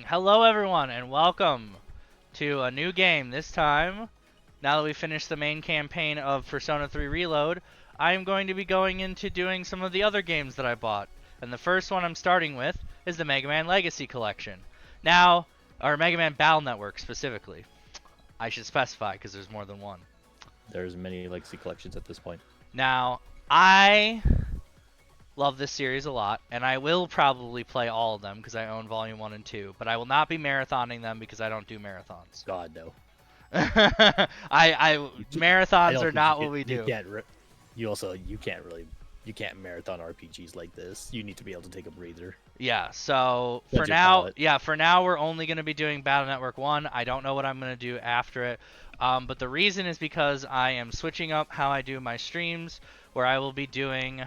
Hello everyone and welcome to a new game. This time, now that we finished the main campaign of Persona 3 Reload, I am going to be going into doing some of the other games that I bought. And the first one I'm starting with is the Megaman Legacy Collection. Now, or Megaman Battle Network specifically. I should specify because there's more than one. There's many Legacy collections at this point. Now, I love this series a lot, and I will probably play all of them because I own Volume 1 and 2, but I will not be marathoning them because I don't do marathons. God, no. Marathons are not what we do. You can't marathon RPGs like this. You need to be able to take a breather. Yeah, so for now we're only going to be doing Battle Network 1. I don't know what I'm going to do after it. But the reason is because I am switching up how I do my streams, where I will be doing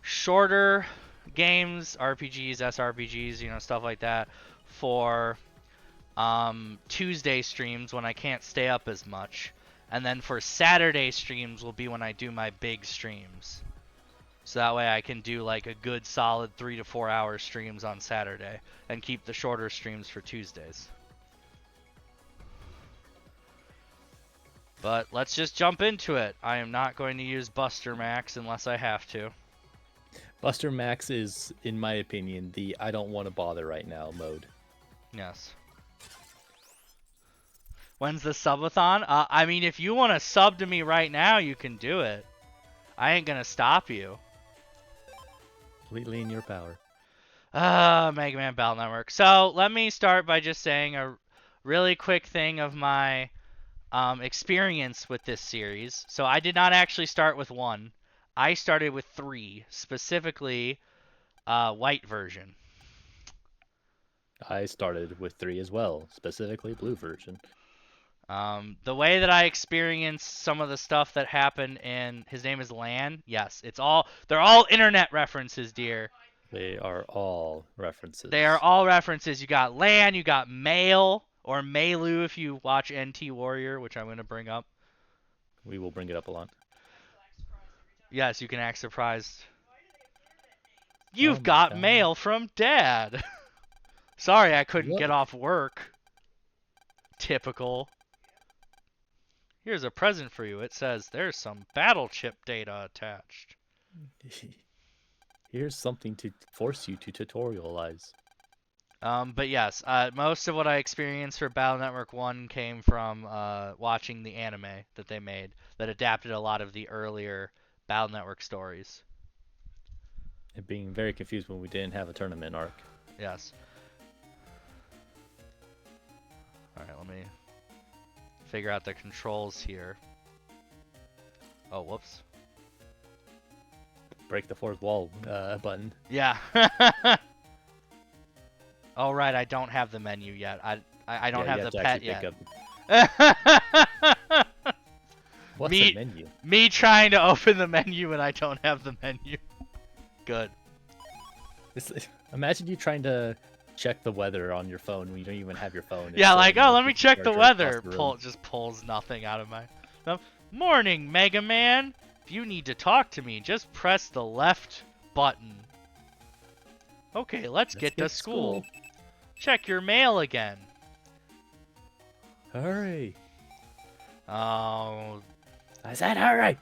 shorter games, RPGs, SRPGs, stuff like that, for Tuesday streams when I can't stay up as much. And then for Saturday streams will be when I do my big streams. So that way I can do like a good solid 3 to 4 hour streams on Saturday and keep the shorter streams for Tuesdays. But let's just jump into it. I am not going to use Buster Max unless I have to. Buster Max is, in my opinion, the I don't want to bother right now mode. Yes. When's the subathon? I mean, if you want to sub to me right now, you can do it. I ain't gonna stop you. Completely in your power. Mega Man Battle Network. So let me start by just saying a really quick thing of my experience with this series. So I did not actually start with 1. I started with 3, specifically white version. I started with 3 as well, specifically blue version. The way that I experienced some of the stuff that happened in His Name is Lan, yes, they're all internet references, dear. They are all references. They are all references. You got Lan, you got Mail, or Meilu if you watch NT Warrior, which I'm going to bring up. We will bring it up a lot. Yes, you can act surprised. You've got mail from Dad. Sorry, I couldn't get off work. Typical. Here's a present for you. It says there's some battle chip data attached. Here's something to force you to tutorialize. But yes, most of what I experienced for Battle Network 1 came from watching the anime that they made that adapted a lot of the earlier Battle Network stories. And being very confused when we didn't have a tournament arc. Yes. Alright, let me figure out the controls here. Oh, whoops. Break the fourth wall button. Yeah. Oh, right, I don't have the menu yet. I don't have the pet yet. What's the menu? Me trying to open the menu and I don't have the menu. Good. Imagine you trying to check the weather on your phone when you don't even have your phone. Yeah, like, oh, let me check the weather. Just pulls nothing out of my... Morning, Mega Man. If you need to talk to me, just press the left button. Okay, let's get to school. Check your mail again. Hurry. Oh. I said hurry.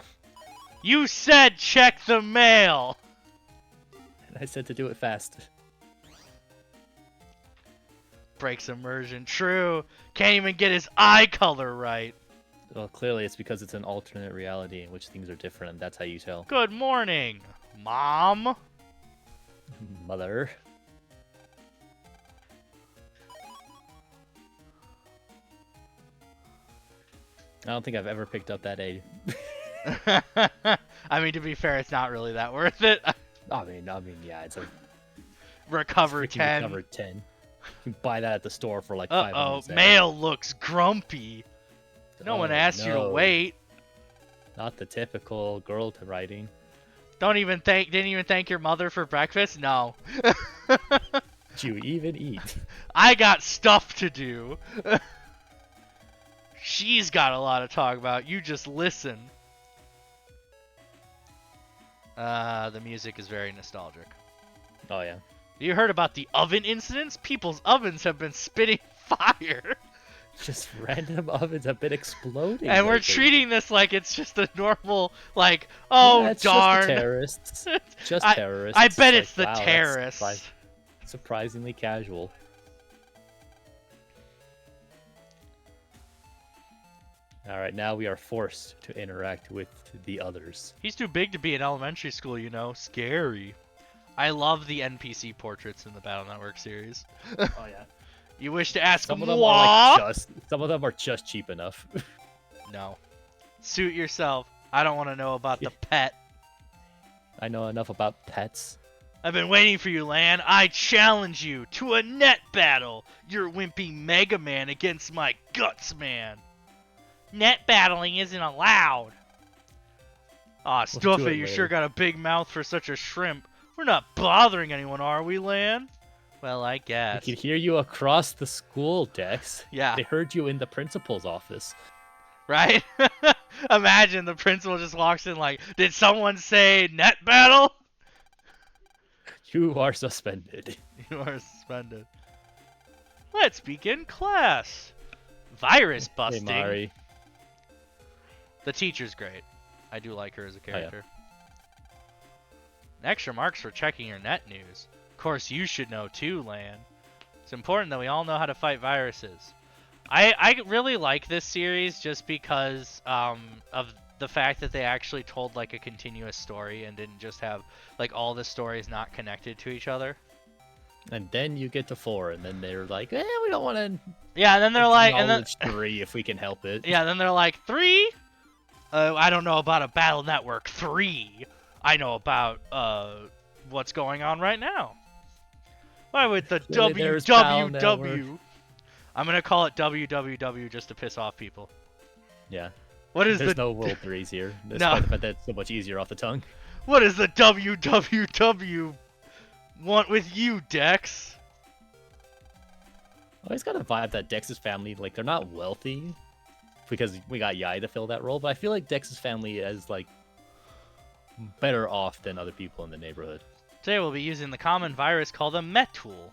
You said check the mail. And I said to do it fast. Breaks immersion. True. Can't even get his eye color right. Well, clearly it's because it's an alternate reality in which things are different, and that's how you tell. Good morning, Mom. Mother. I don't think I've ever picked up that aid. I mean, to be fair, it's not really that worth it. I mean, yeah, it's a recover 10. Recover 10. You can buy that at the store for like 500 cents. Mail looks grumpy. No one asked you to wait. Not the typical girl to writing. Didn't even thank your mother for breakfast? No. Did you even eat? I got stuff to do. She's got a lot to talk about. You just listen. The music is very nostalgic. Oh, yeah. You heard about the oven incidents? People's ovens have been spitting fire. Just random ovens have been exploding. And we're lately. treating this like it's just a normal, like, oh, Yeah, it's darn. just the terrorists. Just I- terrorists. I bet it's like, the wow, terrorists. That's surprisingly casual. Alright, now we are forced to interact with the others. He's too big to be in elementary school, you know. Scary. I love the NPC portraits in the Battle Network series. Oh yeah. You wish to ask Some of moi? them are like some of them are just cheap enough. No. Suit yourself. I don't want to know about the pet. I know enough about pets. I've been waiting for you, Lan. I challenge you to a net battle. You're wimpy Megaman against my Guts Man. Net battling isn't allowed. Aw, stuff do it. it You later. sure got a big mouth for such a shrimp. We're not bothering anyone, are we, Lan? Well, I I guess. can hear you across the school, Dex. Yeah. They heard you in the principal's office. Right? Imagine the principal just walks in like, did someone say net battle? You are suspended. You are suspended. Let's begin class. Virus busting. Hey, Mari. The teacher's great. I do like her as a yeah. character. Extra marks for checking your net news. Of course, you should know too, Lan. It's important that we all know how to fight viruses. I really like this series just because of the fact that they actually told like a continuous story and didn't just have like all the stories not connected to each other. And then you get to 4, and then they're like, we don't want to Yeah, and then they're like, and then, acknowledge 3 if we can help it. yeah, then they're like 3. I don't know about a Battle Network 3. I know about what's going on right now. Why would the Really, there's Battle Network. WWW? I'm gonna call it WWW just to piss off people. Yeah. What is There's the no World 3s here. No. Despite the fact that it's so much easier off the tongue. what is the WWW want with you, Dex? I always got a vibe that Dex's family, like, they're not wealthy. Because we got Yai to fill that role. But I feel like Dex's family is, like, better off than other people in the neighborhood. Today we'll be using the common virus called the Met tool.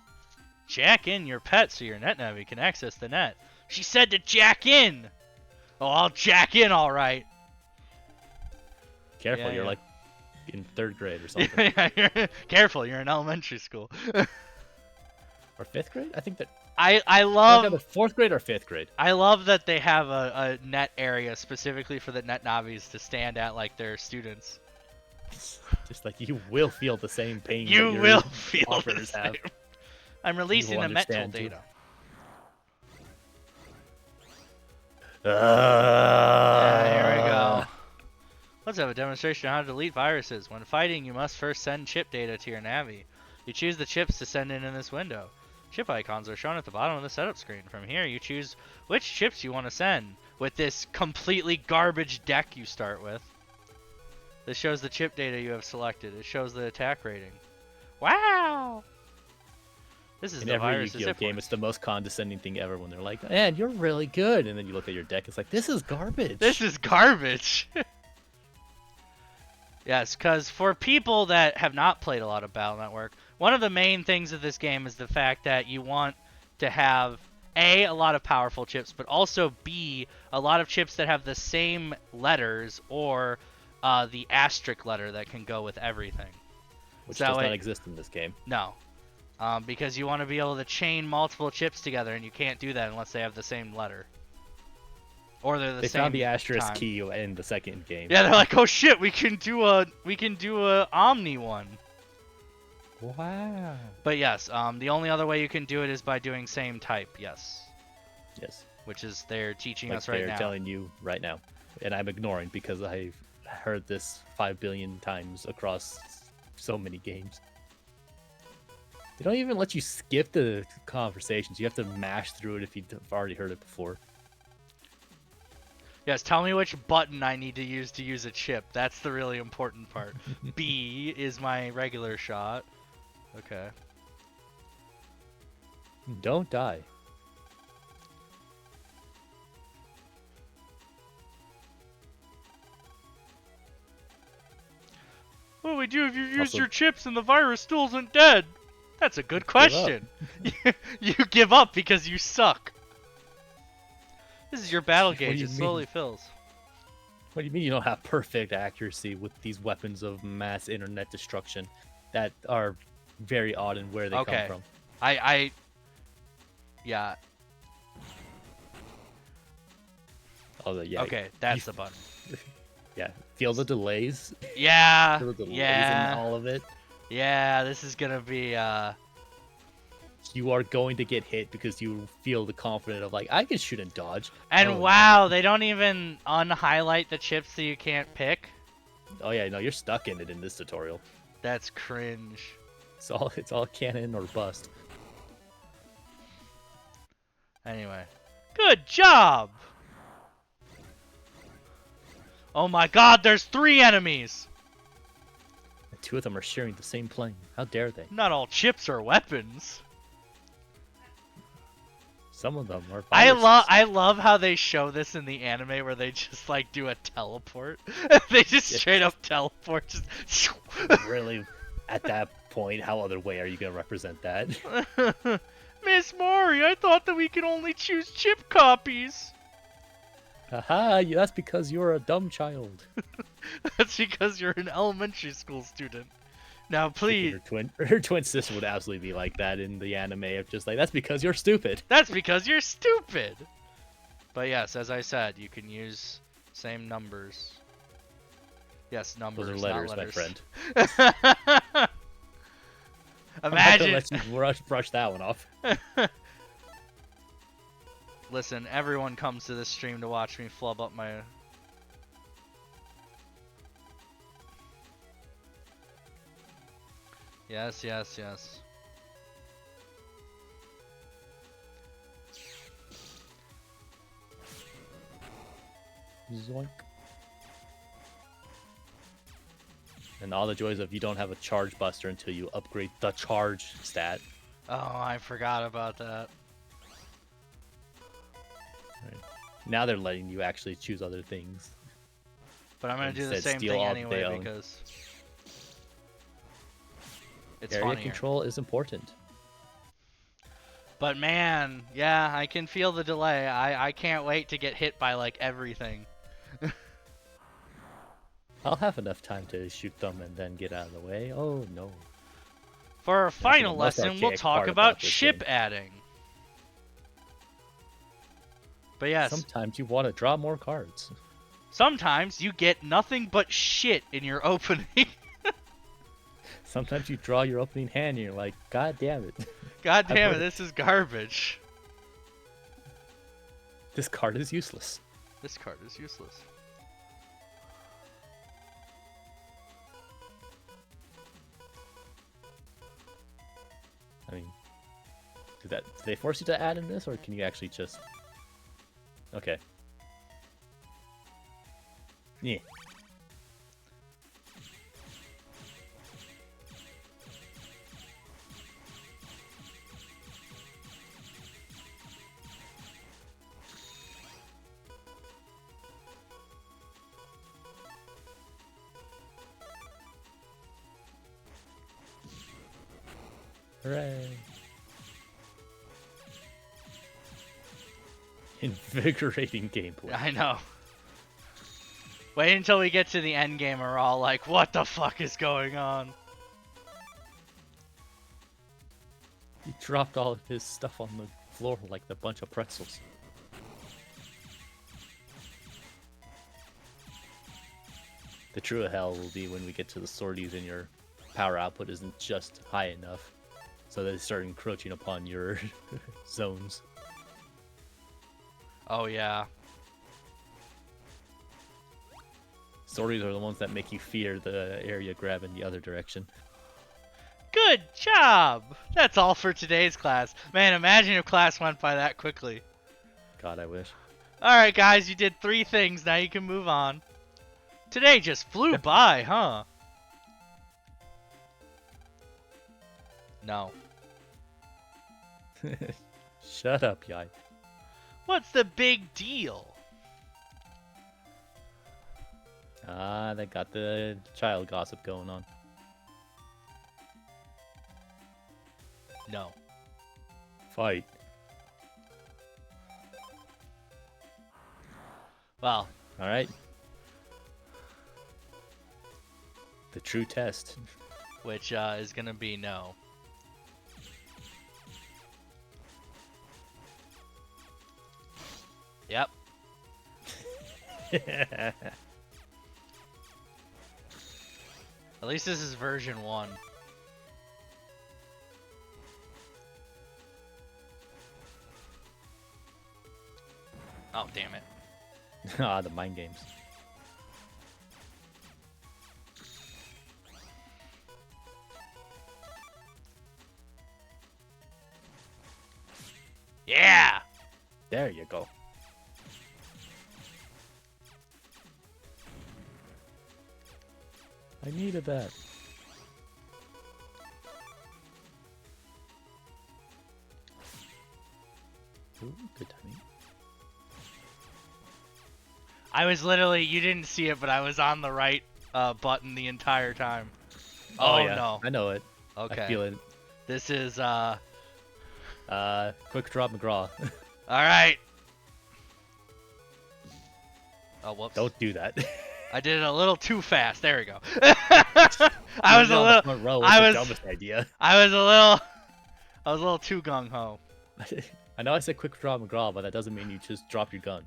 Jack in your pet so your NetNavi can access the net. She said to jack in! Oh, I'll jack in alright. Careful, Yeah, you're yeah. like in 3rd grade or something. Careful, you're in elementary school. Or 5th grade? I think that. I love Either 4th grade or 5th grade. I love that they have a net area specifically for the net navis to stand at like their students. Just like you will feel the same pain. that You your will feel the operators same. have. I'm releasing will the Met tool understand you. data. Here we go. Let's have a demonstration on how to delete viruses. When fighting, you must first send chip data to your Navi. You choose the chips to send in this window. Chip icons are shown at the bottom of the setup screen. From here, you choose which chips you want to send with this completely garbage deck you start with. This shows the chip data you have selected. It shows the attack rating. Wow! This is In the every virus Yu-Gi-Oh game, it's the most condescending thing ever when they're like, "Man, you're really good," and then you look at your deck, it's like, "This is garbage." This is garbage. Yes, because for people that have not played a lot of Battle Network, one of the main things of this game is the fact that you want to have A, a lot of powerful chips, but also B, a lot of chips that have the same letters or the asterisk letter that can go with everything. which So does not it- exist in this game. No. Because you want to be able to chain multiple chips together, and you can't do that unless they have the same letter. Or they're the They same found the asterisk time. key in the 2nd game. Yeah, they're like, oh shit, we can do a Omni one. Wow. But yes, the only other way you can do it is by doing same type. Yes, Yes. which is they're teaching Like us right they're now. telling you right now, and I'm ignoring because I've heard this 5 billion times across so many games. They don't even let you skip the conversations. You have to mash through it if you've already heard it before. Yes, tell me which button I need to use a chip. That's the really important part. B is my regular shot. Okay. Don't die. What do we do if you use Also- your chips and the virus still isn't dead? That's a good Give up. question. You give up because you suck. This is your battle What do gauge. you It slowly mean? fills. What do you mean you don't have perfect accuracy with these weapons of mass internet destruction that are very odd in where they come Okay. from? Yeah. Oh, yeah. Okay, that's the button. Yeah. Feel the delays. Yeah. Feel the delays in Yeah. all of it. Yeah. This is gonna be. You are going to get hit because you feel the confident of like I can shoot and dodge. And Oh, wow, no. they don't even unhighlight the chips so you can't pick. Oh yeah, no, you're stuck in it in this tutorial. That's cringe. It's all cannon or bust. Anyway, good job. Oh my God, there's 3 enemies. And 2 of them are sharing the same plane. How dare they? Not all chips are weapons. Some of them are I viruses. love how they show this in the anime where they just like do a teleport. They just straight up teleport. Just Really, at that point, how other way are you gonna represent that? Miss Mori, I thought that we could only choose chip copies. Haha, that's because you're a dumb child. That's because you're an elementary school student. Now, please. Her twin sister would absolutely be like that in the anime of just like that's because you're stupid. That's because you're stupid. But yes, as I said, you can use same numbers. Yes, numbers, Those are letters, not my letters. friend. Imagine. Let you brush that one off. Listen, everyone comes to this stream to watch me flub up my. Yes, yes, yes. Zoink. And all the joys of you don't have a charge buster until you upgrade the charge stat. Oh, I forgot about that. Right. Now they're letting you actually choose other things. But I'm gonna do the Instead, same steal thing all anyway they own. because it's Area funnier. control is important. But man, yeah, I can feel the delay. I can't wait to get hit by like everything. I'll have enough time to shoot them and then get out of the way. Oh no. For our That's the final most lesson, we'll archaic talk part about this ship game. adding. But yes, Sometimes you want to draw more cards. sometimes you get nothing but shit in your opening. Sometimes you draw your opening hand and you're like, God damn it. God damn it, worked. this is garbage. This card is useless. This card is useless. I mean, do they force you to add in this, or can you actually just? Okay. Yeah. Hooray. Invigorating gameplay. I know. Wait until we get to the end game and we're all like, what the fuck is going on? He dropped all of his stuff on the floor like a bunch of pretzels. The true hell will be when we get to the sorties and your power output isn't just high enough, so they start encroaching upon your zones. Oh yeah. Sorties are the ones that make you fear the area grab in the other direction. Good job! That's all for today's class. Man, imagine if class went by that quickly. God, I wish. Alright guys, you did 3 things, now you can move on. Today just flew by, huh? No. Shut up, Yai. What's the big deal? Ah, they got the child gossip going on. No. Fight. Well, All right. The true test. which is gonna be no. Yep. At least this is version 1. Oh, damn it. Ah, the mind games. Yeah! There you go. I needed that. Ooh, good timing. I was literally, you didn't see it, but I was on the right button the entire time. Oh, yeah. no. I know it. Okay. I feel it. This is, Quick drop McGraw. alright. Oh, whoops. Don't do that. I did it a little too fast. There we go. I was a little, front row was I the was- dumbest idea. I was a little too gung-ho. I know I said quick draw McGraw, but that doesn't mean you just drop your gun.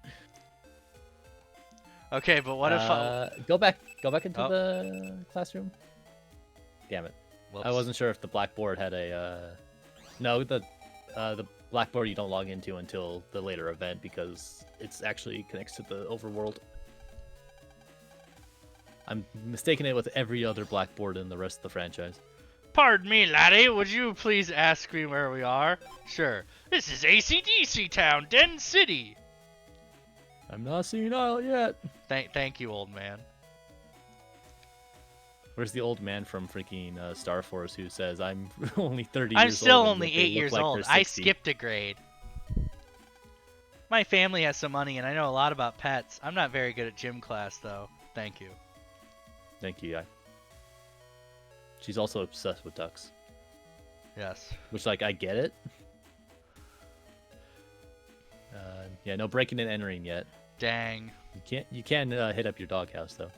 Okay, but what if go back into Oh. the classroom? Damn it. Whoops. I wasn't sure if the blackboard had a no, the blackboard you don't log into until the later event because it's actually connects to the overworld. I'm mistaking it with every other blackboard in the rest of the franchise. Pardon me, laddie. Would you please ask me where we are? Sure. This is AC/DC Town, Den City. I'm not senile yet. Thank you, old man. Where's the old man from freaking Star Force who says I'm only 30 I'm years still old? only 8 years old. I skipped a grade. My family has some money, and I know a lot about pets. I'm not very good at gym class, though. Thank you. Thank you. She's also obsessed with ducks. Yes. Which, like, I get it. Yeah, no breaking and entering yet. Dang. You can hit up your doghouse though.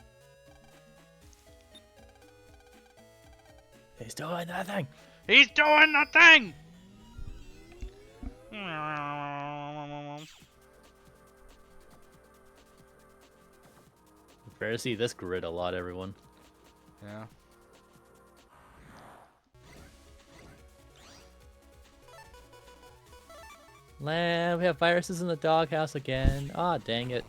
He's doing nothing. He's doing the thing! Fair to see this grid a lot, everyone. Yeah. Land, we have viruses in the doghouse again. Ah, dang it.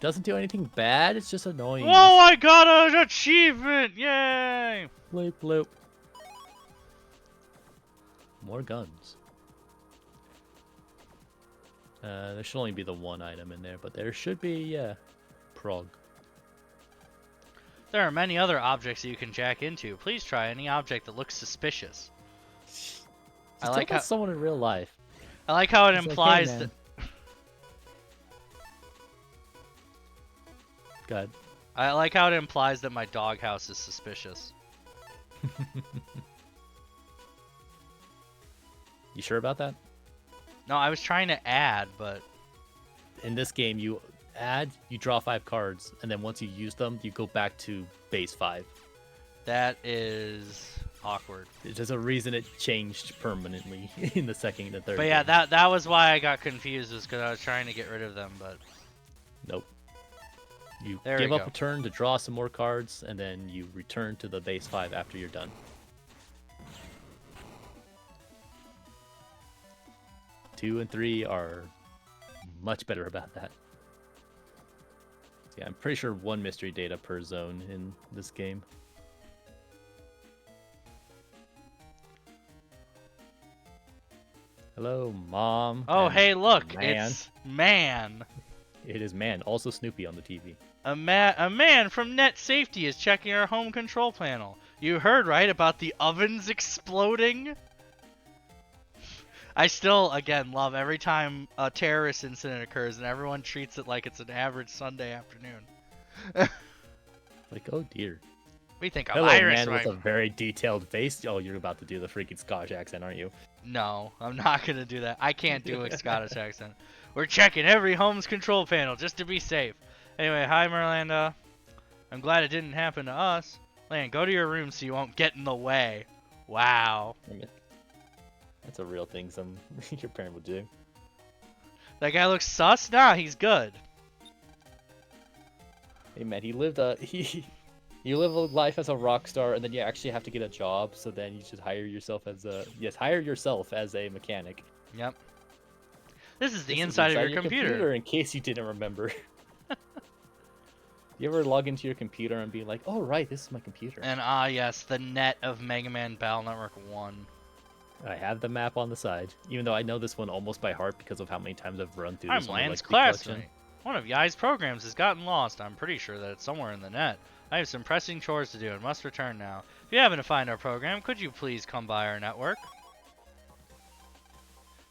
Doesn't do anything bad, it's just annoying. Whoa, I got an achievement! Yay! Bloop, bloop. More guns. There should only be the one item in there, but there should be, yeah. Prog. There are many other objects that you can jack into. Please try any object that looks suspicious. I Just like tell how that someone in real life. I like how it It's like, hey, implies man. that Go ahead. I like how it implies that my doghouse is suspicious. You sure about that? No, I was trying to add, but In this game, you add, you draw 5 cards, and then once you use them, you go back to base 5. that is awkward. There's a reason it changed permanently in the second and third. But yeah, game. that was why I got confused, was because I was trying to get rid of them, but Nope. You There give we up go. a turn to draw some more cards, and then you return to the base 5 after you're done. 2 and 3 are much better about that. Yeah, I'm pretty sure 1 mystery data per zone in this game. Hello, Mom. oh and hey, look, man. it's Man. It is Man, also Snoopy on the TV. A man from Net Safety is checking our home control panel. You heard right about the ovens exploding? I still, again, love every time a terrorist incident occurs and everyone treats it like it's an average Sunday afternoon. Like, oh dear. We think I'm Hello, Irish, man with a right? very detailed face. Oh, you're about to do the freaking Scottish accent, aren't you? No, I'm not gonna do that. I can't do a Scottish accent. We're checking every home's control panel just to be safe. Anyway, hi Miranda. I'm glad it didn't happen to us. Lan, go to your room so you won't get in the way. Wow. I mean, that's a real thing some your parent would do. That guy looks sus? Nah, he's good. Hey man, he lived a he you live a life as a rock star and then you actually have to get a job, so then you should hire yourself as a mechanic. Yep. This is the This is inside of your computer. in case you didn't remember. You ever log into your computer and be like, oh right, this is my computer. And yes, the net of Megaman Battle Network 1. I have the map on the side, even though I know this one almost by heart because of how many times I've run through I'm this one. Lan's classmate. One of Yai's programs has gotten lost. I'm pretty sure that it's somewhere in the net. I have some pressing chores to do and must return now. If you happen to find our program, could you please come by our network?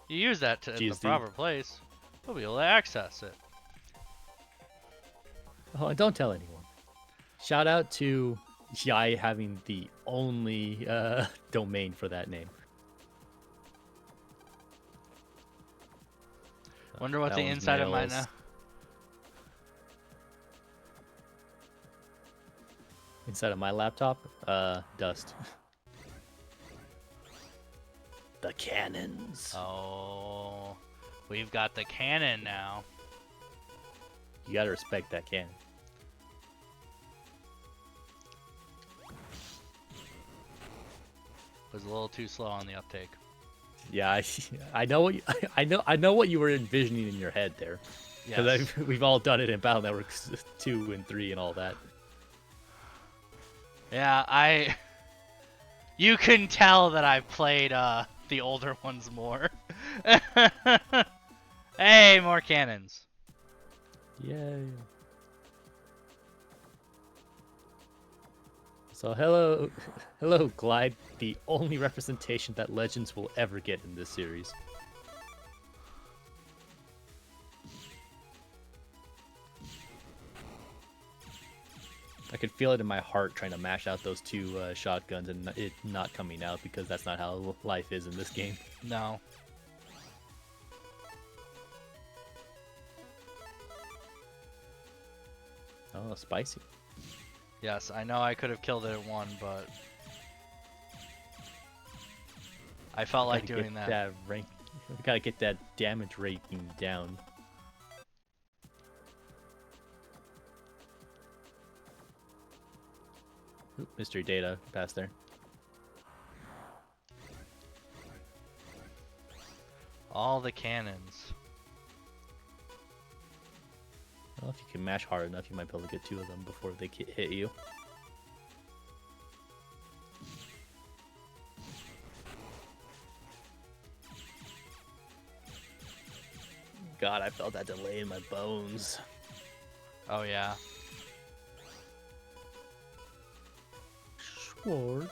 You use that in the proper place, we'll be able to access it. Oh, and don't tell anyone. Shout out to Yai having the only domain for that name. Wonder what the inside of mine now. Inside of my laptop, dust. The cannons. Oh, we've got the cannon now. You gotta respect that cannon. Was a little too slow on the uptake. Yeah, I know what I know what you were envisioning in your head there. Because Yes. we've all done it in Battle Networks 2 and 3 and all that. Yeah, you can tell that I've played the older ones more. Hey, more cannons. Yay. So hello Glide, the only representation that Legends will ever get in this series. I could feel it in my heart trying to mash out those two shotguns and it not coming out because that's not how life is in this game. No. Oh, spicy. Yes, I know I could have killed it at one, but I felt like doing that. We gotta get that damage rating down. Oop, mystery data past there. All the cannons. Well, if you can mash hard enough, you might be able to get two of them before they hit you. God, I felt that delay in my bones. Oh yeah. Sword.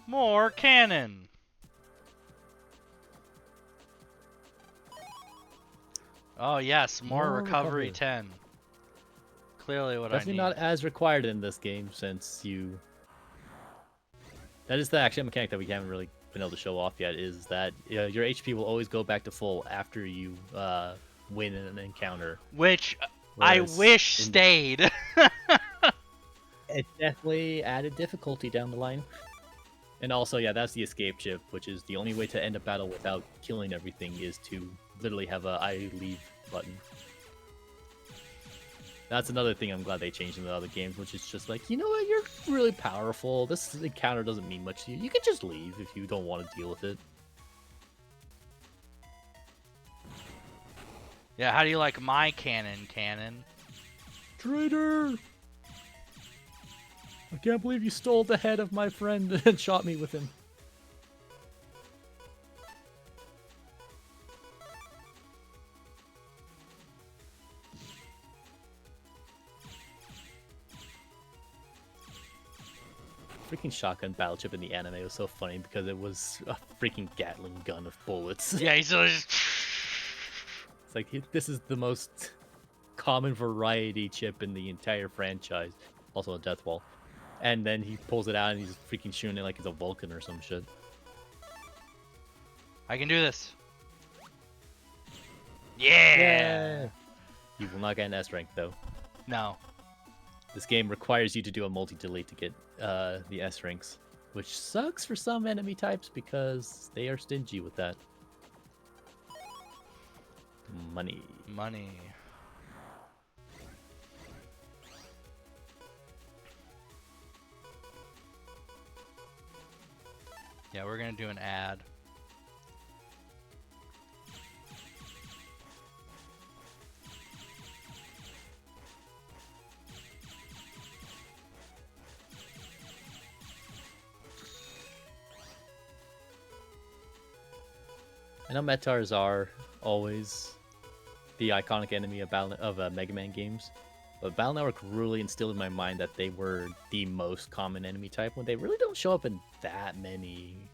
More cannon. Oh yes, more recovery 10. Clearly what Definitely I need. not as required in this game since you... That is the action mechanic that we haven't really been able to show off yet, is that your HP will always go back to full after you win an encounter. Which I wish stayed. It definitely added difficulty down the line. And also, yeah, that's the escape chip, which is the only way to end a battle without killing everything is to literally have a I leave button. That's another thing I'm glad they changed in the other games, which is just like, you know what, you're really powerful. This encounter doesn't mean much to you. You can just leave if you don't want to deal with it. Yeah, how do you like my cannon? Traitor! I can't believe you stole the head of my friend and shot me with him. Freaking shotgun battle chip in the anime was so funny because it was a freaking Gatling gun of bullets. Yeah, he's just... It's like this is the most common variety chip in the entire franchise. Also a death wall. And then he pulls it out and he's freaking shooting it like it's a Vulcan or some shit. I can do this. Yeah. You will not get an S rank though. No. This game requires you to do a multi-delete to get the S ranks, which sucks for some enemy types because they are stingy with that. Money. Money. Yeah, we're gonna do an ad. I know Metars are always the iconic enemy of Megaman games, but Battle Network really instilled in my mind that they were the most common enemy type when they really don't show up in that many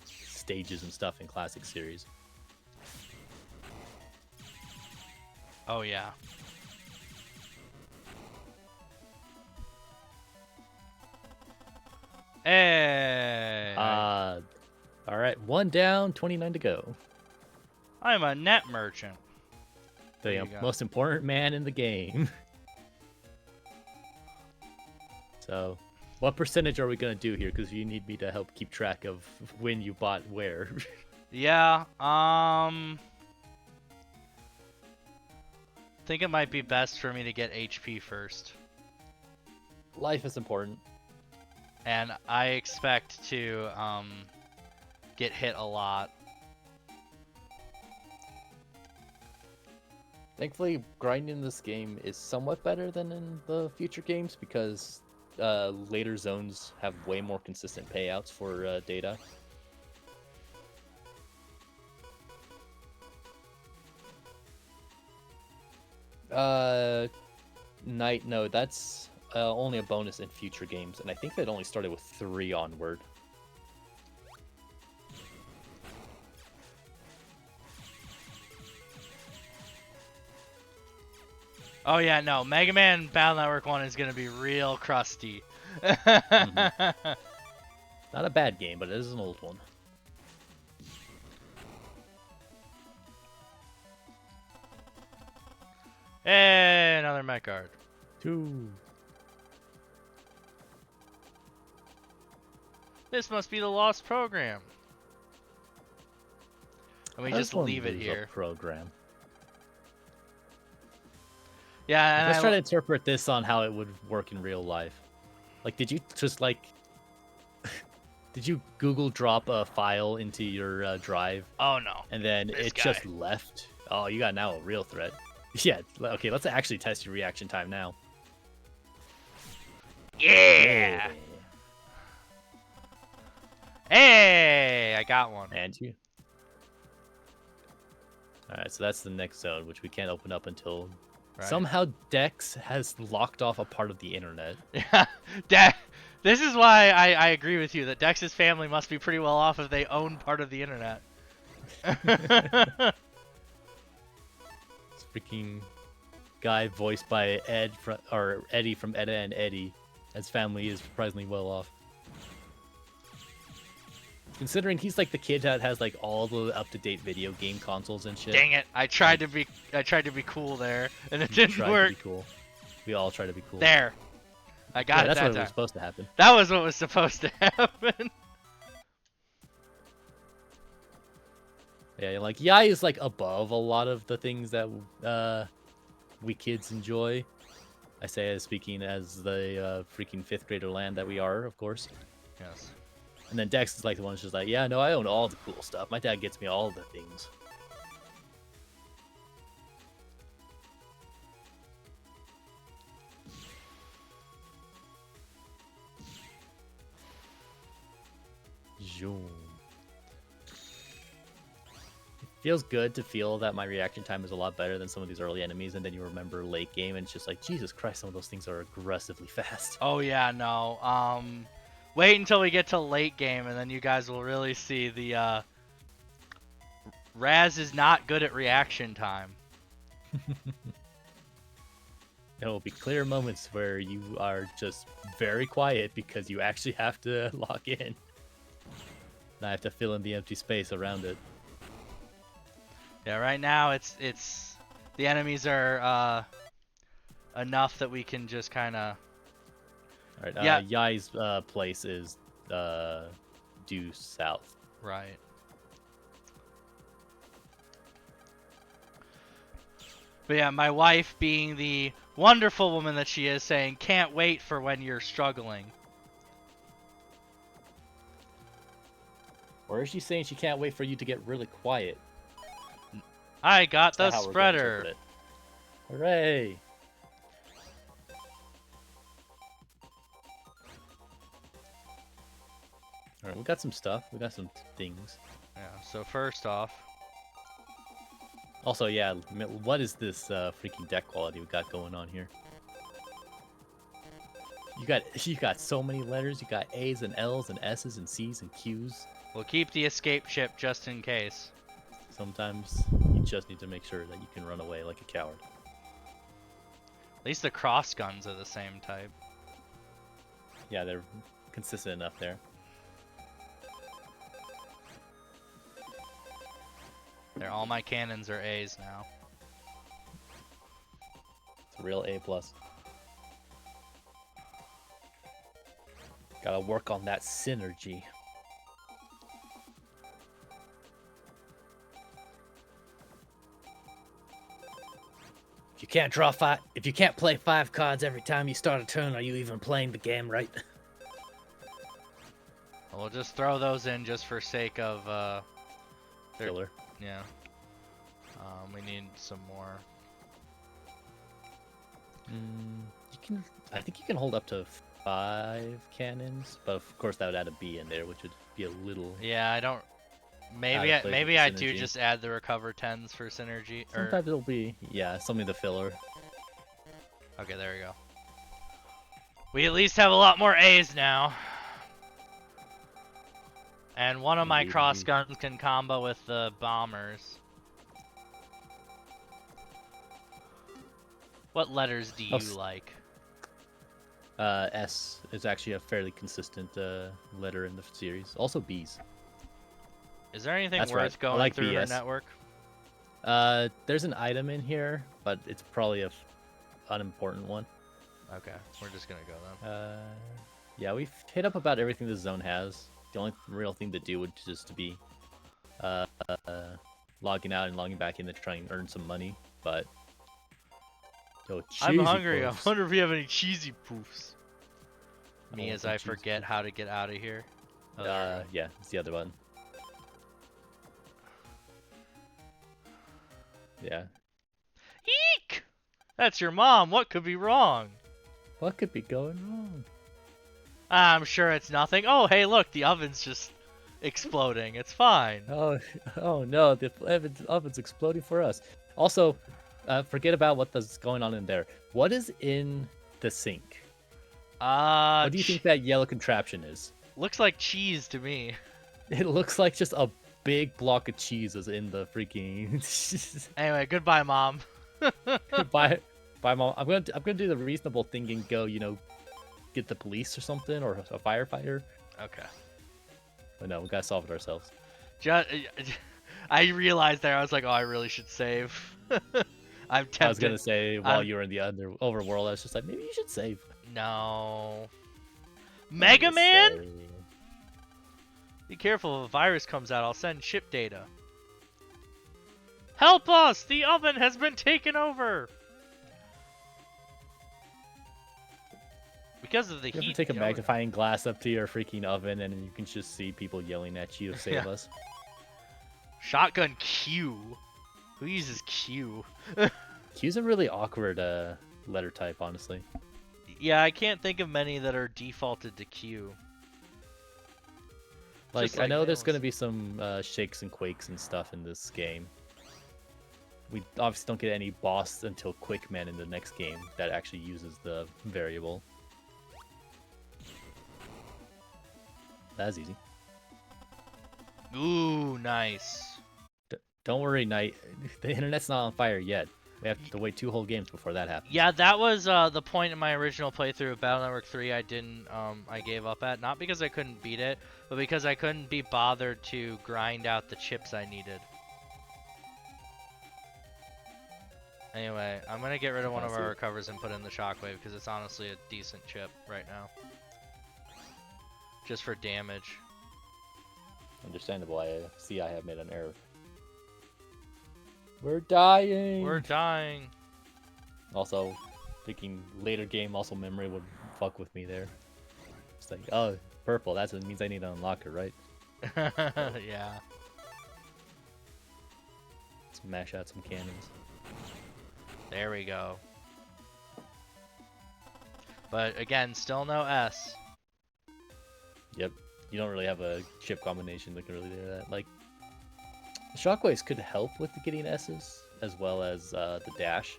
stages and stuff in classic series. Oh yeah. Hey. All right, 1 down, 29 to go. I'm a net merchant. There The you go. most important man in the game. So, what percentage are we gonna do here? Because you need me to help keep track of when you bought where. Yeah. Think it might be best for me to get HP first. Life is important. And I expect to get hit a lot. Thankfully, grinding in this game is somewhat better than in the future games because later zones have way more consistent payouts for data. Night, no, that's only a bonus in future games, and I think that only started with 3 onward. Oh yeah, no. Mega Man Battle Network 1 is gonna be real crusty. Not a bad game, but it is an old one. Hey, another mech guard. 2. This must be the lost program. And we just leave it here. Program. Yeah, and Let's try to interpret this on how it would work in real life. Like, did you just like, did you Google drop a file into your drive? Oh no. And then it just left. Oh, you got now a real threat. Yeah. Okay, let's actually test your reaction time now. Yeah. Hey, I got one. And you. All right, so that's the next zone, which we can't open up until somehow Dex has locked off a part of the internet. Yeah, this is why I agree with you that Dex's family must be pretty well off if they own part of the internet. This freaking guy voiced by Eddie from Edda and Eddie. His family is surprisingly well off. Considering he's like the kid that has like all the up-to-date video game consoles and shit. Dang it! I tried to be cool there, and it didn't work. To be cool. We all try to be cool. There, I got it. That's that what time. was supposed to happen. That was what was supposed to happen. Yeah, like Yai is like above a lot of the things that we kids enjoy. I say as speaking as the freaking 5th grader land that we are, of course. Yes. And then Dex is like the one who's just like, yeah, no, I own all the cool stuff. My dad gets me all the things. Zoom. It feels good to feel that my reaction time is a lot better than some of these early enemies, and then you remember late game, and it's just like, Jesus Christ, some of those things are aggressively fast. Oh yeah, no. Wait until we get to late game, and then you guys will really see the Raz is not good at reaction time. There will be clear moments where you are just very quiet because you actually have to log in. And I have to fill in the empty space around it. Yeah, right now it's the enemies are enough that we can just kind of. All right, Yeah. Yai's place is due south. Right. But yeah, my wife, being the wonderful woman that she is, saying, can't wait for when you're struggling. Or is she saying she can't wait for you to get really quiet? I got the Is that how we're gonna spreader. interpret it? Hooray! Alright, we got some stuff. We got some things. Yeah, so first off. Also, yeah, what is this freaking deck quality we got going on here? You got so many letters. You got A's and L's and S's and C's and Q's. We'll keep the escape chip just in case. Sometimes you just need to make sure that you can run away like a coward. At least the cross guns are the same type. Yeah, they're consistent enough there. All my cannons are A's now. It's a real A+. Gotta work on that synergy. If you can't play 5 cards every time you start a turn, are you even playing the game right? We'll just throw those in just for sake of Filler. Yeah. We need some more. I think you can hold up to 5 cannons, but of course that would add a B in there, which would be a little. Yeah, I don't. Maybe I do just add the recover 10s for synergy. Sometimes it'll be something to filler. Okay, there we go. We at least have a lot more A's now. And one of my cross guns can combo with the bombers. What letters do you like? S is actually a fairly consistent letter in the series. Also B's. Is there anything worth going like through her BS. network? There's an item in here, but it's probably an unimportant one. Okay, we're just gonna go then. Yeah, we've hit up about everything the zone has. The only real thing to do would just be logging out and logging back in to try and earn some money, but I'm hungry. Poofs. I wonder if we have any cheesy poofs. Me as I forget how to get out of here. Oh, yeah, it's the other one. Yeah. Eek! That's your mom. What could be wrong? What could be going wrong? I'm sure it's nothing. Oh, hey, look, the oven's just exploding. It's fine. Oh no, the oven's exploding for us. Also, forget about what's going on in there. What is in the sink? What do you think that yellow contraption is? Looks like cheese to me. It looks like just a big block of cheese is in the freaking. Anyway, goodbye, Mom. Bye, Mom. I'm gonna do the reasonable thing and go, get the police or something, or a firefighter. Okay. But no, we gotta solve it ourselves. I realized there, I was like, oh, I really should save. I'm tempted. I was gonna say, while you were in the overworld, I was just like, maybe you should save. No. Megaman? Be careful if a virus comes out, I'll send ship data. Help us! The oven has been taken over! Because of the heat. You have to take a magnifying glass up to your freaking oven and you can just see people yelling at you to save us. Shotgun Q. Who uses Q? Q's a really awkward letter type, honestly. Yeah, I can't think of many that are defaulted to Q. Like I know there's going to be some shakes and quakes and stuff in this game. We obviously don't get any boss until Quickman in the next game that actually uses the variable. That's easy. Ooh, nice. Don't worry, Knight. The internet's not on fire yet. We have to wait 2 whole games before that happens. Yeah, that was the point in my original playthrough of Battle Network 3 I gave up at. Not because I couldn't beat it, but because I couldn't be bothered to grind out the chips I needed. Anyway, I'm going to get rid of one of our recovers and put in the Shockwave because it's honestly a decent chip right now. Just for damage. Understandable. I see I have made an error. We're dying! We're dying! Also, thinking later game also memory would fuck with me there. It's like, oh, purple, that means I need to unlock it, right? Yeah. Let's mash out some cannons. There we go. But again, still no S. Yep. You don't really have a chip combination that can really do that. Like, the Shockwaves could help with getting S's, as well as the dash.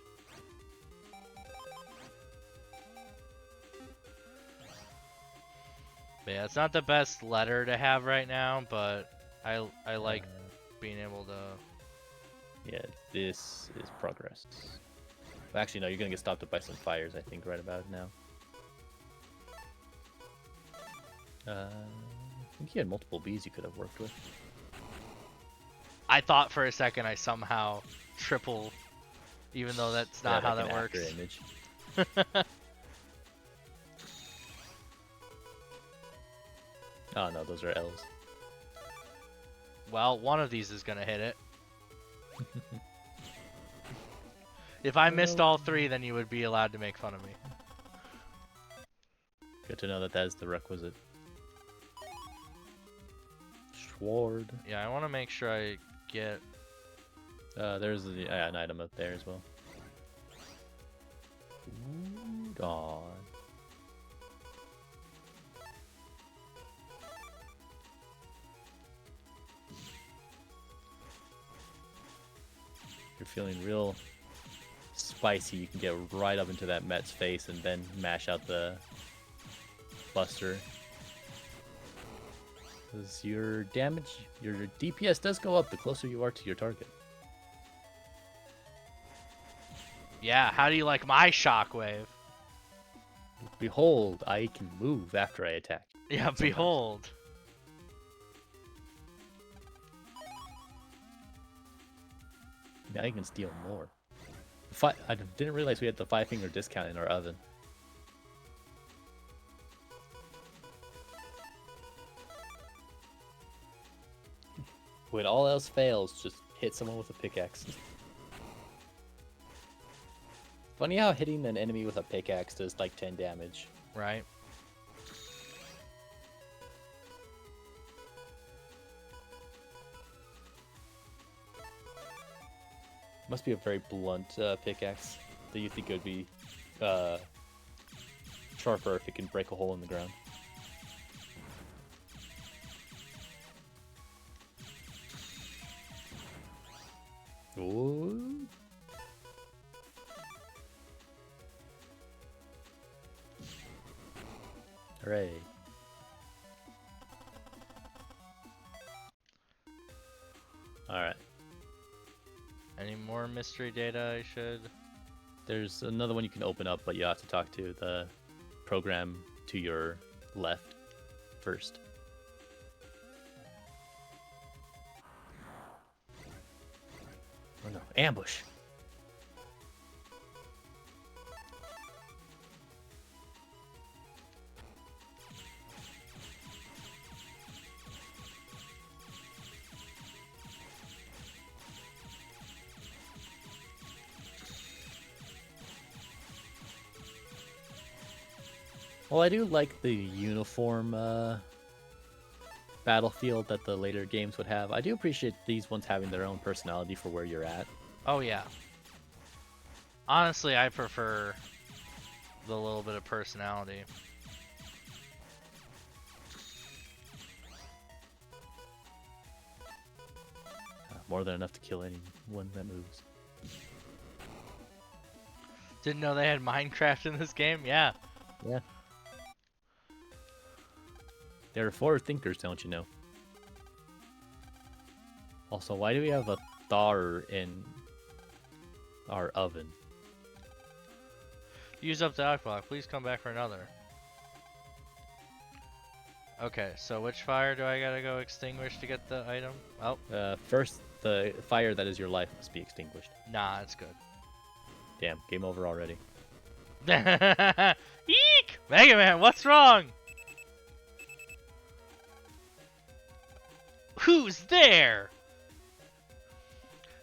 Yeah, it's not the best letter to have right now, but I like being able to... Yeah, this is progress. Actually, no, you're gonna get stopped up by some fires, I think, right about now. I think you had multiple bees you could have worked with. I thought for a second I somehow triple, even though that's not how that works. Image. Oh no, those are L's. Well, one of these is gonna hit it. If I missed all 3, then you would be allowed to make fun of me. Good to know that that is the requisite. Sword. Yeah, I want to make sure I get... There's an item up there as well. Gone. You're feeling real spicy, you can get right up into that Met's face and then mash out the Buster. Because your damage, your DPS does go up the closer you are to your target. Yeah, how do you like my Shockwave? Behold, I can move after I attack. Yeah, Sometimes. behold. Now you can steal more. I didn't realize we had the 5-finger discount in our oven. When all else fails, just hit someone with a pickaxe. Funny how hitting an enemy with a pickaxe does like 10 damage. Right. Must be a very blunt pickaxe that you think it would be sharper if it can break a hole in the ground. Ooh. Hooray. Alright. Any more mystery data I should... There's another one you can open up, but you have to talk to the program to your left first. Oh no, ambush! Well, I do like the uniform battlefield that the later games would have. I do appreciate these ones having their own personality for where you're at. Oh, yeah. Honestly, I prefer the little bit of personality. More than enough to kill anyone that moves. Didn't know they had Minecraft in this game? Yeah. Yeah. They're forward thinkers, don't you know? Also, why do we have a Thar in our oven. Use up the arc block. Please come back for another. Okay, so which fire do I gotta go extinguish to get the item? Oh, First, the fire that is your life must be extinguished. nah, it's good. Damn, game over already. Eek! Megaman, what's wrong? Who's there?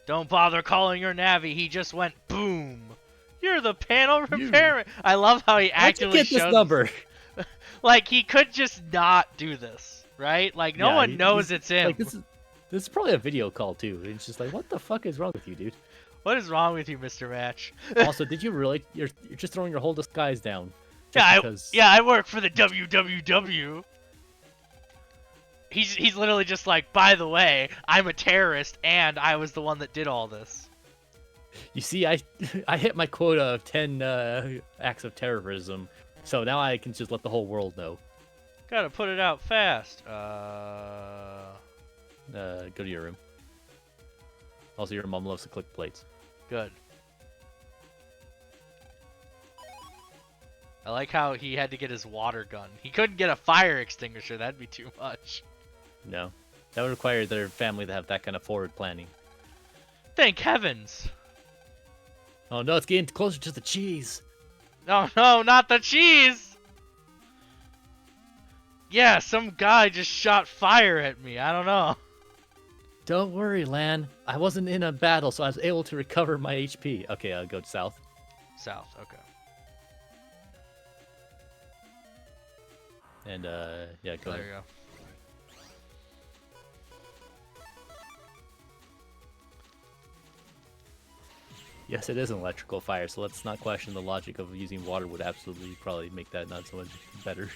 Don't bother calling your Navi, he just went boom. You're the panel repairman. I love how he How'd you actively get this shows number? like he could just not do this, right? Like no Yeah, one knows it's him. Like this is probably a video call too. It's just like, what the fuck is wrong with you, dude? What is wrong with you, Mr. Match? Also, did you really? You're just throwing your whole disguise down. Yeah, I work for the WWW. He's literally just like, by the way, I'm a terrorist and I was the one that did all this. You see, I hit my quota of 10 acts of terrorism, so now I can just let the whole world know. Gotta put it out fast. Go to your room. Also, your mom loves to click plates. Good. I like how he had to get his water gun. He couldn't get a fire extinguisher. That'd be too much. No, that would require their family to have that kind of forward planning. Thank heavens. Oh no, it's getting closer to the cheese. No, no, not the cheese. Yeah, some guy just shot fire at me. I don't know. Don't worry, Lan. I wasn't in a battle, so I was able to recover my HP. Okay, I'll go south. South, okay. And, yeah, go There ahead. you go. Yes, it is an electrical fire, so let's not question the logic of using water would absolutely probably make that not so much better.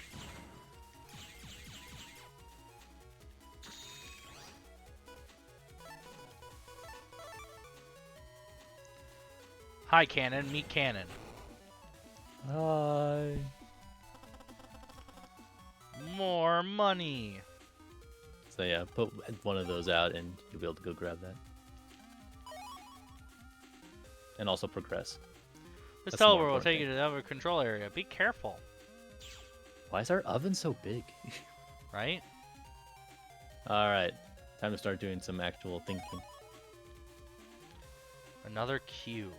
Hi, Cannon. Meet Cannon. Hi. More money. So yeah, put one of those out and you'll be able to go grab that. And also progress. This That's the more teleport will important take you thing. to the other control area. Be careful. Why is our oven so big? Right? Alright, time to start doing some actual thinking. Another queue.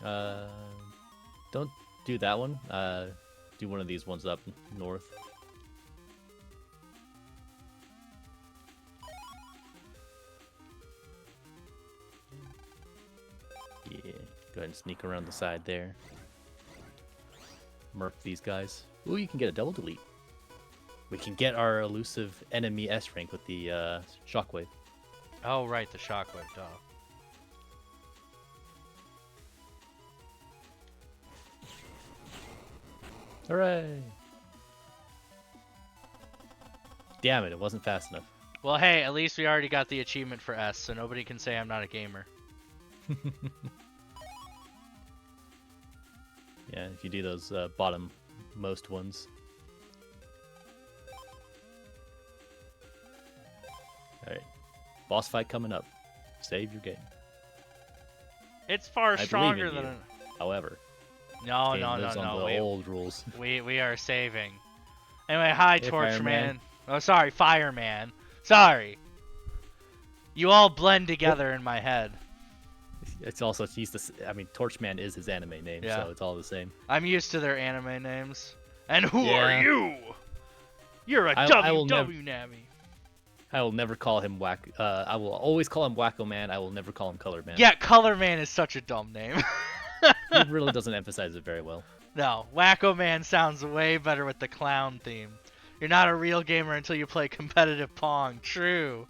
Don't do that one. Do one of these ones up north. Yeah, go ahead and sneak around the side there. Murk these guys. Ooh, you can get a double delete. We can get our elusive enemy S rank with the shockwave. Oh, right, the shockwave, duh. Hooray! Damn it, it wasn't fast enough. Well, hey, at least we already got the achievement for S, so nobody can say I'm not a gamer. Yeah, if you do those bottom most ones. Alright. Boss fight coming up. Save your game. It's far I believe stronger in than you. a... However, No, game no, lives no, on no. the old rules. We are saving. Anyway, hi, Hey, Torchman. Fireman. Oh, sorry, Fireman. Sorry. You all blend together in my head. It's also I mean, Torchman is his anime name, Yeah. so it's all the same. I'm used to their anime names. And who Yeah. are you? You're a I will WW Navi. I will never call him I will always call him Wacko Man. I will never call him Color Man. Yeah, Color Man is such a dumb name. He really doesn't emphasize it very well. No, Wacko Man sounds way better with the clown theme. You're not a real gamer until you play competitive Pong. True.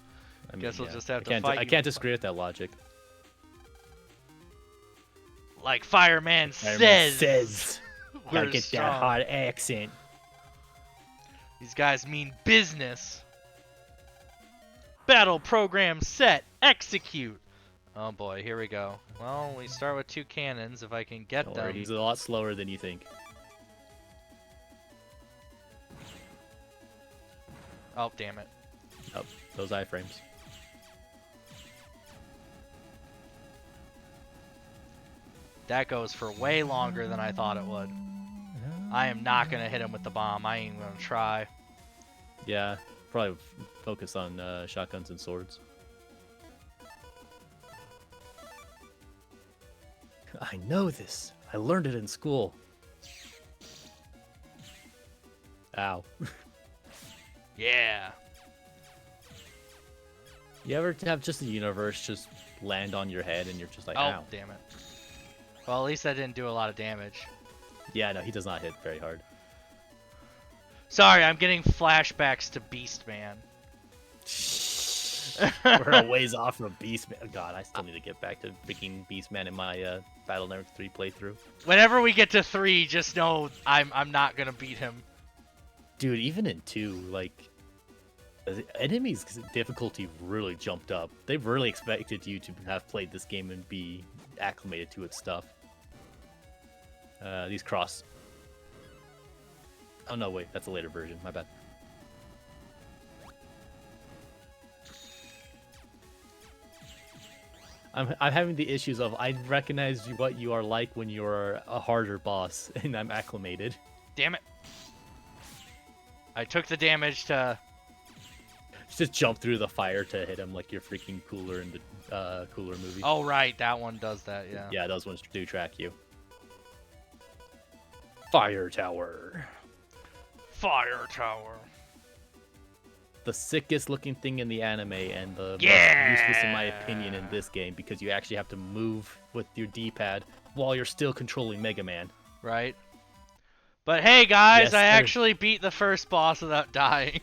I mean, Guess we'll yeah. just have I to can't, fight I you. can't disagree with that logic. Like Fireman Fireman says. Gotta We're get strong. that hard accent. These guys mean business. Battle program set. Execute. Oh boy, here we go. Well, we start with 2 cannons if I can get Don't them. worry, he's a lot slower than you think. Oh, damn it. Oh, those iframes. That goes for way longer than I thought it would. I am not going to hit him with the bomb. I ain't going to try. Yeah, probably focus on shotguns and swords. I know this. I learned it in school. Ow. Yeah. You ever have just the universe just land on your head and you're just like, Oh, ow. damn it. Well, at least that didn't do a lot of damage. Yeah, no, he does not hit very hard. Sorry, I'm getting flashbacks to Beast Man. We're a ways off from Beastman. God, I still need to get back to freaking Beastman in my Battle Network 3 playthrough. Whenever we get to 3, just know I'm not gonna beat him. Dude, even in 2, like, the enemies' difficulty really jumped up. They really expected you to have played this game and be acclimated to its stuff. These cross. Oh no, wait, that's a later version. My bad. I'm having the issues of I recognize what you are like when you're a harder boss, and I'm acclimated. Damn it. I took the damage to... Just jump through the fire to hit him like you're freaking Cooler in the Cooler movie. Oh, right, that one does that, yeah. Yeah, those ones do track you. Fire Tower. Fire Tower. The sickest looking thing in the anime and the most useless in my opinion in this game because you actually have to move with your D-pad while you're still controlling Megaman. Right. But hey guys, Yes, I actually beat the first boss without dying.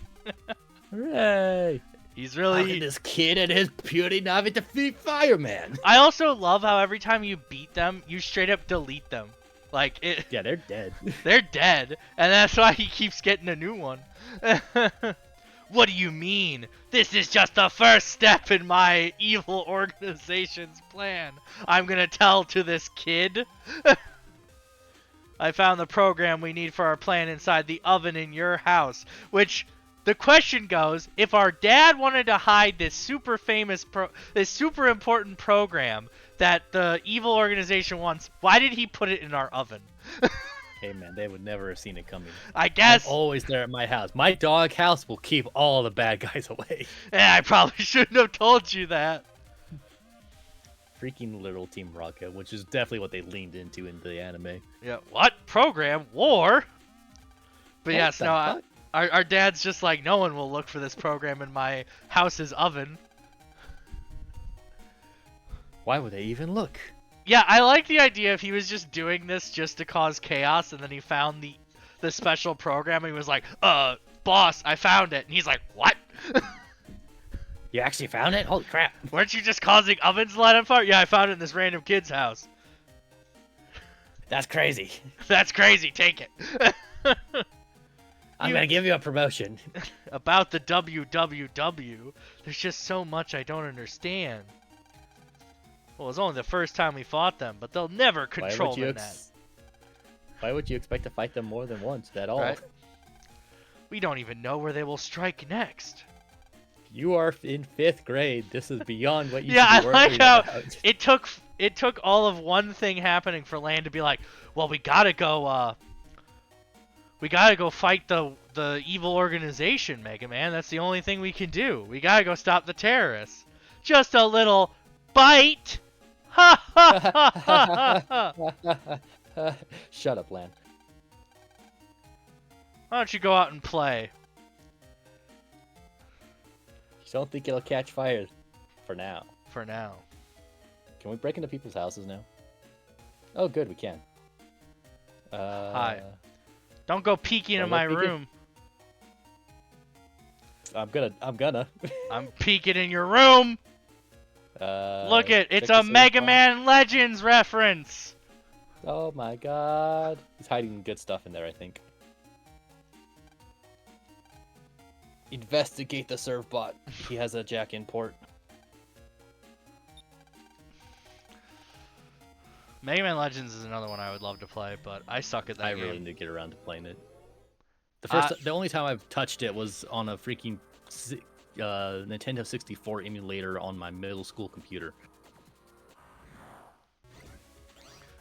Hooray! He's How really... did this kid and his puny Navi defeat Fireman? I also love how every time you beat them, you straight up delete them. Like, it... Yeah, they're dead. They're dead, and that's why he keeps getting a new one. What do you mean? This is just the first step in my evil organization's plan. I'm gonna tell to this kid. I found the program we need for our plan inside the oven in your house. Which, the question goes, if our dad wanted to hide this super famous, this super important program that the evil organization wants, why did he put it in our oven? Hey man, they would never have seen it coming. I guess. I'm always there at my house. My dog house will keep all the bad guys away. Yeah, I probably shouldn't have told you that. Freaking literal Team Rocket, which is definitely what they leaned into in the anime. Yeah, what? Program? War? But What yes, the no, fuck? our dad's just like, no one will look for this program in my house's oven. Why would they even look? Yeah, I like the idea if he was just doing this just to cause chaos, and then he found the special program, and he was like, boss, I found it. And he's like, what? You actually found it? Holy crap. Weren't you just causing ovens to light on fire? Yeah, I found it in this random kid's house. That's crazy. That's crazy, take it. I'm gonna give you a promotion. About the WWW, there's just so much I don't understand. Well, it was only the first time we fought them, but they'll never control the net. Why would you expect to fight them more than once at all? Right? We don't even know where they will strike next. You are in 5th grade. This is beyond what you Yeah, I should be like worried how about. it took all of one thing happening for Land to be like, well, we gotta go fight the evil organization, Mega Man. That's the only thing we can do. We gotta go stop the terrorists. Just a little bite. Ha ha ha ha ha. Shut up, Lan. Why don't you go out and play? You don't think it'll catch fire for now? For now. Can we break into people's houses now? Oh, good, we can. Hi. Don't go peeking in Don't my go peeking. room. I'm gonna. I'm peeking in your room. Look it, it's check a the Mega save Man Legends reference. Oh my god. He's hiding good stuff in there, I think. Investigate the serve bot. He has a jack-in port. Mega Man Legends is another one I would love to play, but I suck at that I game. really need to get around to playing it. The only time I've touched it was on a freaking Nintendo 64 emulator on my middle school computer.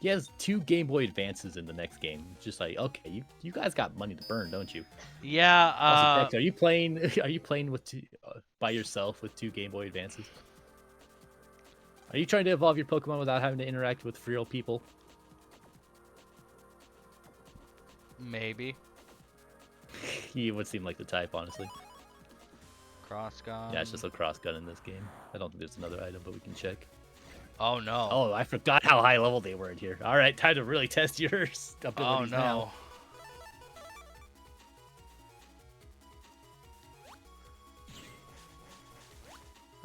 He has 2 Game Boy Advances in the next game. Just like, okay, you guys got money to burn, don't you? Yeah. Also, Dex, are you playing? Are you playing with by yourself with 2 Game Boy Advances? Are you trying to evolve your Pokemon without having to interact with real people? Maybe. He would seem like the type, honestly. Cross gun. Yeah, it's just a cross gun in this game. I don't think there's another item, but we can check. Oh no. Oh, I forgot how high level they were in here. All right, time to really test your abilities Oh no. now.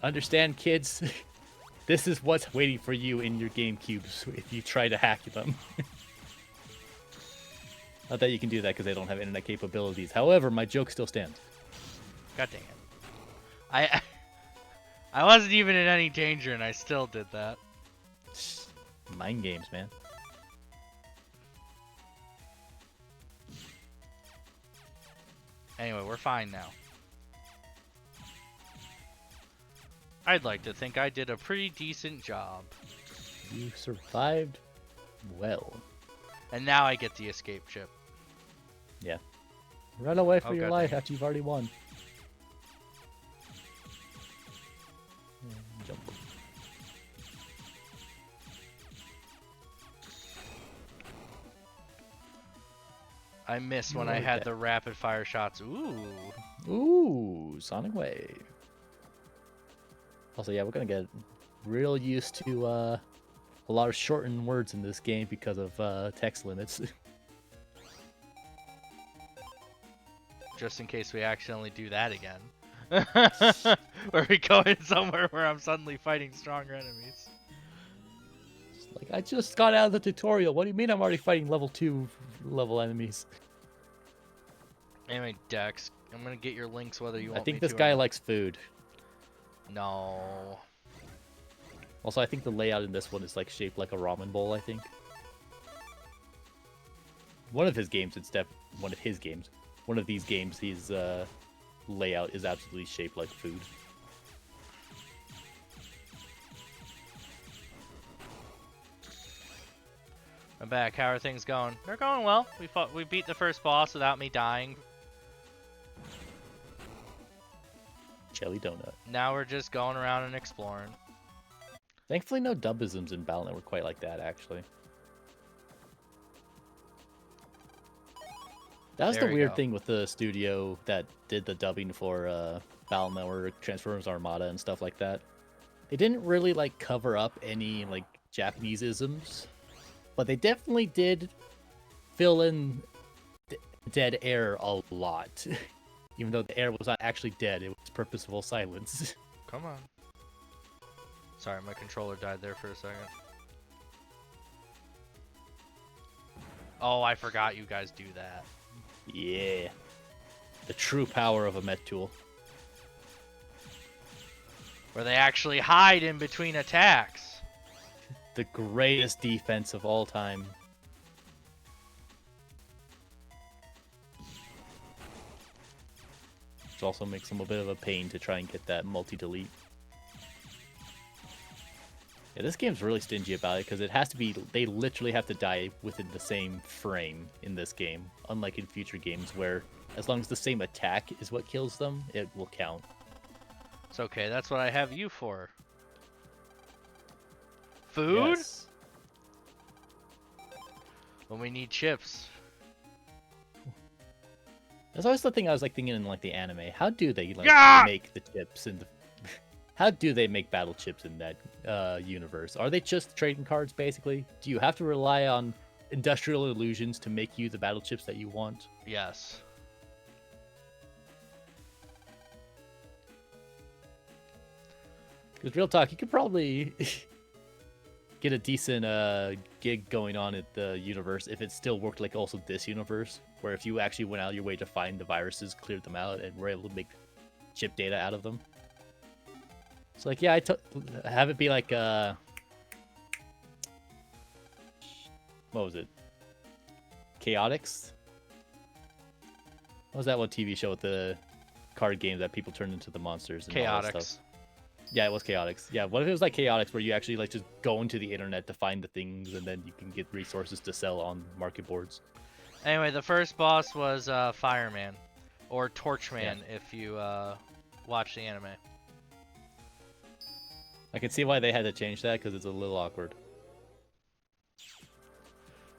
Understand, kids? This is what's waiting for you in your GameCubes if you try to hack them. Not that you can do that because they don't have internet capabilities. However, my joke still stands. God dang it. I wasn't even in any danger and I still did that. Mind games, man. Anyway, we're fine now. I'd like to think I did a pretty decent job. You survived well. And now I get the escape chip. Yeah. Run away for Oh, your God life dang it. after you've already won. Jump. I missed when I Like had that. the rapid fire shots. Ooh. Ooh, Sonic Wave. Also, yeah, we're gonna get real used to a lot of shortened words in this game because of text limits. Just in case we accidentally do that again. Where we go in somewhere where I'm suddenly fighting stronger enemies. Like, I just got out of the tutorial. What do you mean I'm already fighting level 2 level enemies? Anyway, Dex, I'm gonna get your links whether you want I think me this to or guy not. likes food. No. Also, I think the layout in this one is like shaped like a ramen bowl, I think. One of his games, one of his games. One of these games, his layout is absolutely shaped like food. I'm back. How are things going? They're going well. We beat the first boss without me dying. Jelly donut. Now we're just going around and exploring. Thankfully, no dubisms in Battle Network quite like that, actually. That was There the we weird go. thing with the studio that did the dubbing for Battle Network, Transformers Armada, and stuff like that. They didn't really like cover up any like Japanese-isms, but they definitely did fill in dead air a lot. Even though the air was not actually dead, it was purposeful silence. Come on. Sorry, my controller died there for a second. Oh, I forgot you guys do that. Yeah. The true power of a Met tool. Where they actually hide in between attacks. The greatest defense of all time. Which also makes them a bit of a pain to try and get that multi-delete. Yeah, this game's really stingy about it because it has to be, they literally have to die within the same frame in this game. Unlike in future games where as long as the same attack is what kills them, it will count. It's okay, that's what I have you for. Food? Yes. When we need chips. That's always the thing I was like thinking in like the anime. How do they like Yeah! make the chips in the how do they make battle chips in that universe? Are they just trading cards basically? Do you have to rely on industrial illusions to make you the battle chips that you want? Yes. Because real talk, you could probably get a decent gig going on at the universe if it still worked like also this universe, where if you actually went out of your way to find the viruses, cleared them out, and were able to make chip data out of them. So like, yeah, have it be like what was it? Chaotix? What was that one TV show with the card game that people turned into the monsters and all that Chaotix. stuff? Yeah, it was Chaotix. Yeah, what if it was like Chaotix where you actually like just go into the internet to find the things and then you can get resources to sell on market boards? Anyway, the first boss was Fireman, or Yeah. Torchman if you watch the anime. I can see why they had to change that because it's a little awkward.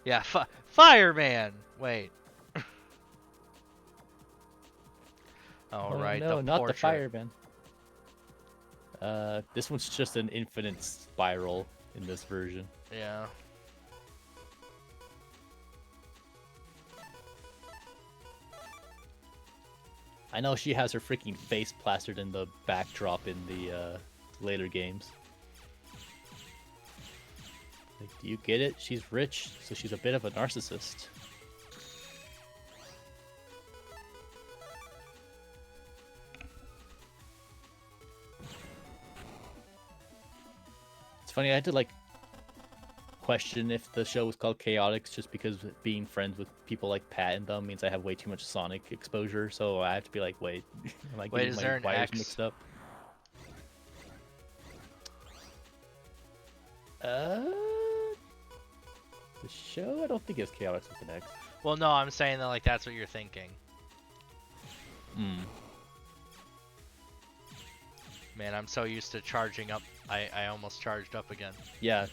Yeah, Fireman. Wait. Oh, right, the no, not the portrait. fireman. This one's just an infinite spiral in this version. Yeah. I know she has her freaking face plastered in the backdrop in the later games. Like, do you get it? She's rich, so she's a bit of a narcissist. It's funny, I had to like question if the show was called Chaotix just because being friends with people like Pat and them means I have way too much Sonic exposure, so I have to be like, wait, am I getting is my there an wires X? mixed up? The show? I don't think it's Chaotix with an X. Well, no, I'm saying that like that's what you're thinking. Hmm. Man, I'm so used to charging up. I almost charged up again. Yeah.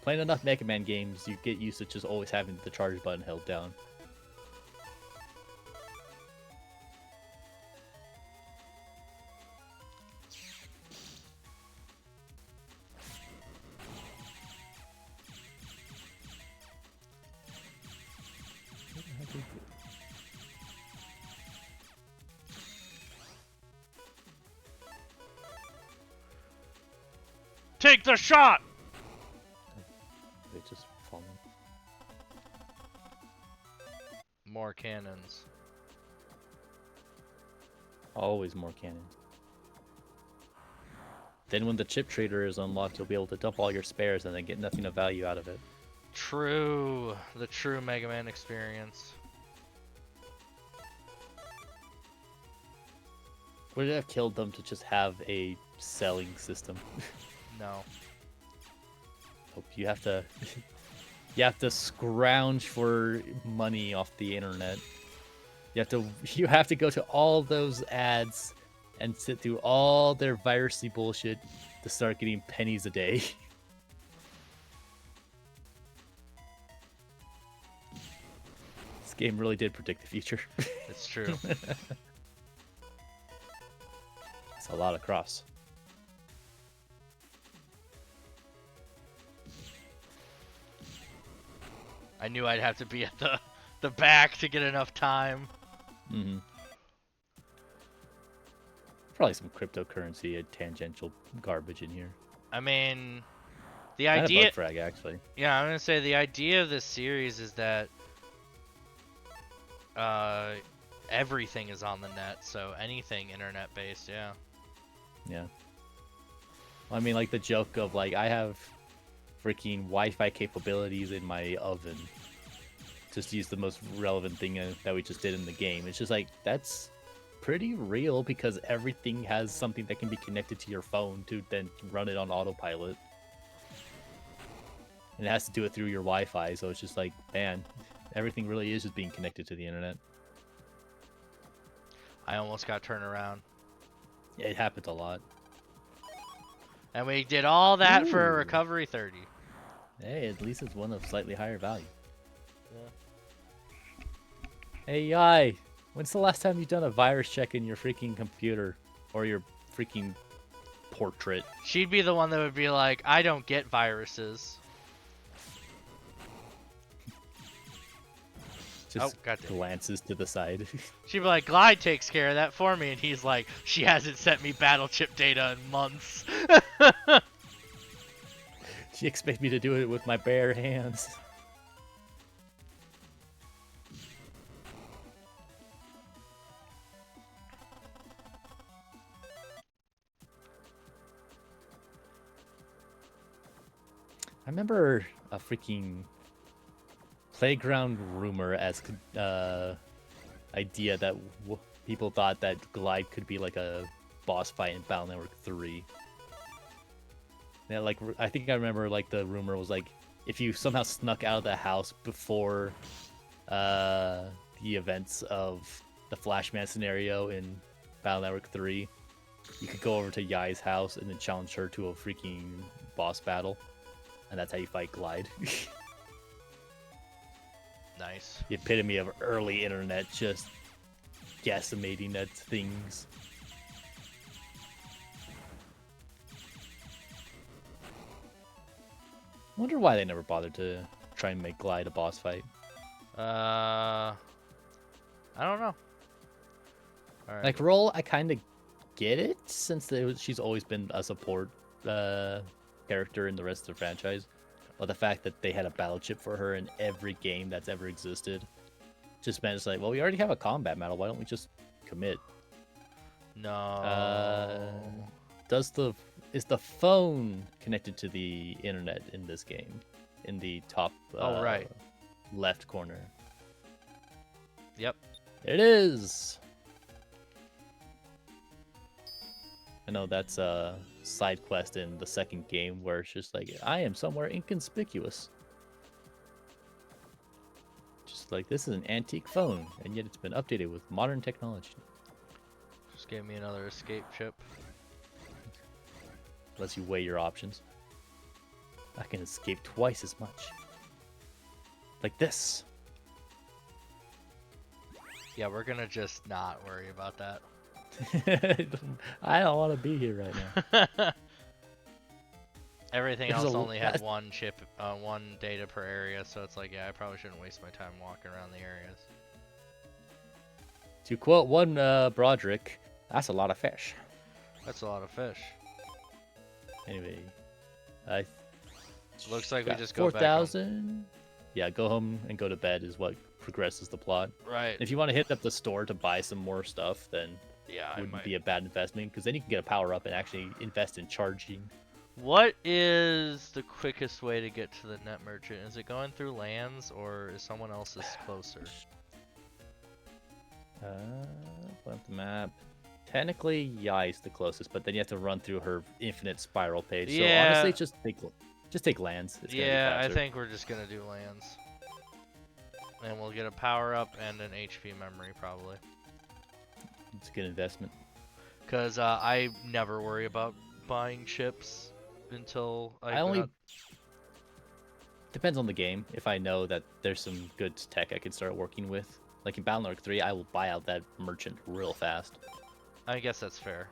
Playing enough Megaman games, you get used to just always having the charge button held down. Take the shot! They just falling. More cannons. Always more cannons. Then when the chip trader is unlocked, you'll be able to dump all your spares and then get nothing of value out of it. True. The true Mega Man experience. Would it have killed them to just have a selling system? No. Hope you have to you have to scrounge for money off the internet. You have to go to all those ads and sit through all their virusy bullshit to start getting pennies a day. This game really did predict the future. It's true. It's a lot of cross. I knew I'd have to be at the back to get enough time. Mm-hmm. Probably some cryptocurrency and tangential garbage in here. I mean, the Kind of idea. bug frag, actually. Yeah, I'm gonna say the idea of this series is that everything is on the net, so anything internet based, yeah. Yeah. I mean, like the joke of like I have freaking Wi-Fi capabilities in my oven. Just to use the most relevant thing that we just did in the game. It's just like that's pretty real because everything has something that can be connected to your phone to then run it on autopilot. And it has to do it through your Wi-Fi, so it's just like, man, everything really is just being connected to the internet. I almost got turned around. Yeah, it happens a lot. And we did all that for a Ooh. recovery 30. Hey, at least it's one of slightly higher value. Yeah. Hey, Yai, when's the last time you've done a virus check in your freaking computer or your freaking portrait? She'd be the one that would be like, I don't get viruses. Just goddamn. glances to the side. She'd be like, Glide takes care of that for me. And he's like, she hasn't sent me battle chip data in months. She expects me to do it with my bare hands. I remember a freaking playground rumor as idea that people thought that glide could be like a boss fight in Battle Network 3. Yeah, like I think I remember like the rumor was like if you somehow snuck out of the house before the events of the Flashman scenario in Battle Network 3, you could go over to Yai's house and then challenge her to a freaking boss battle, and that's how you fight Glide. Nice. The epitome of early internet, just guesstimating at things. Wonder why they never bothered to try and make Glide a boss fight. I don't know. All right. Like Roll, I kind of get it since she's always been a support character in the rest of the franchise. But the fact that they had a battle chip for her in every game that's ever existed just meant it's like, well, we already have a combat medal. Why don't we just commit? No. Is the phone connected to the internet in this game? In the top right. left corner. Yep. It is. I know that's a side quest in the second game where it's just like, I am somewhere inconspicuous. Just like, this is an antique phone, and yet it's been updated with modern technology. Just gave me another escape chip. Unless you weigh your options. I can escape twice as much. Like this. Yeah, we're gonna just not worry about that. I don't want to be here right now. Everything There's else a- only had one chip, one data per area, so it's like, yeah, I probably shouldn't waste my time walking around the areas. To quote one Broderick, that's a lot of fish. That's a lot of fish. Anyway, I Looks like we got just go back home. 4,000. Yeah, go home and go to bed is what progresses the plot. Right. If you want to hit up the store to buy some more stuff, then Yeah, it I wouldn't might. be a bad investment because then you can get a power up and actually invest in charging. What is the quickest way to get to the net merchant? Is it going through lands or is someone else's closer? Put up the map. Technically, Yai's the closest, but then you have to run through her infinite spiral page. So Yeah. honestly, just take lands. It's gonna be Yeah, I faster. think we're just gonna do lands. And we'll get a power up and an HP memory probably. It's a good investment. Cause I never worry about buying chips until I only depends on the game. If I know that there's some good tech I can start working with, like in Battle Network 3, I will buy out that merchant real fast. I guess that's fair.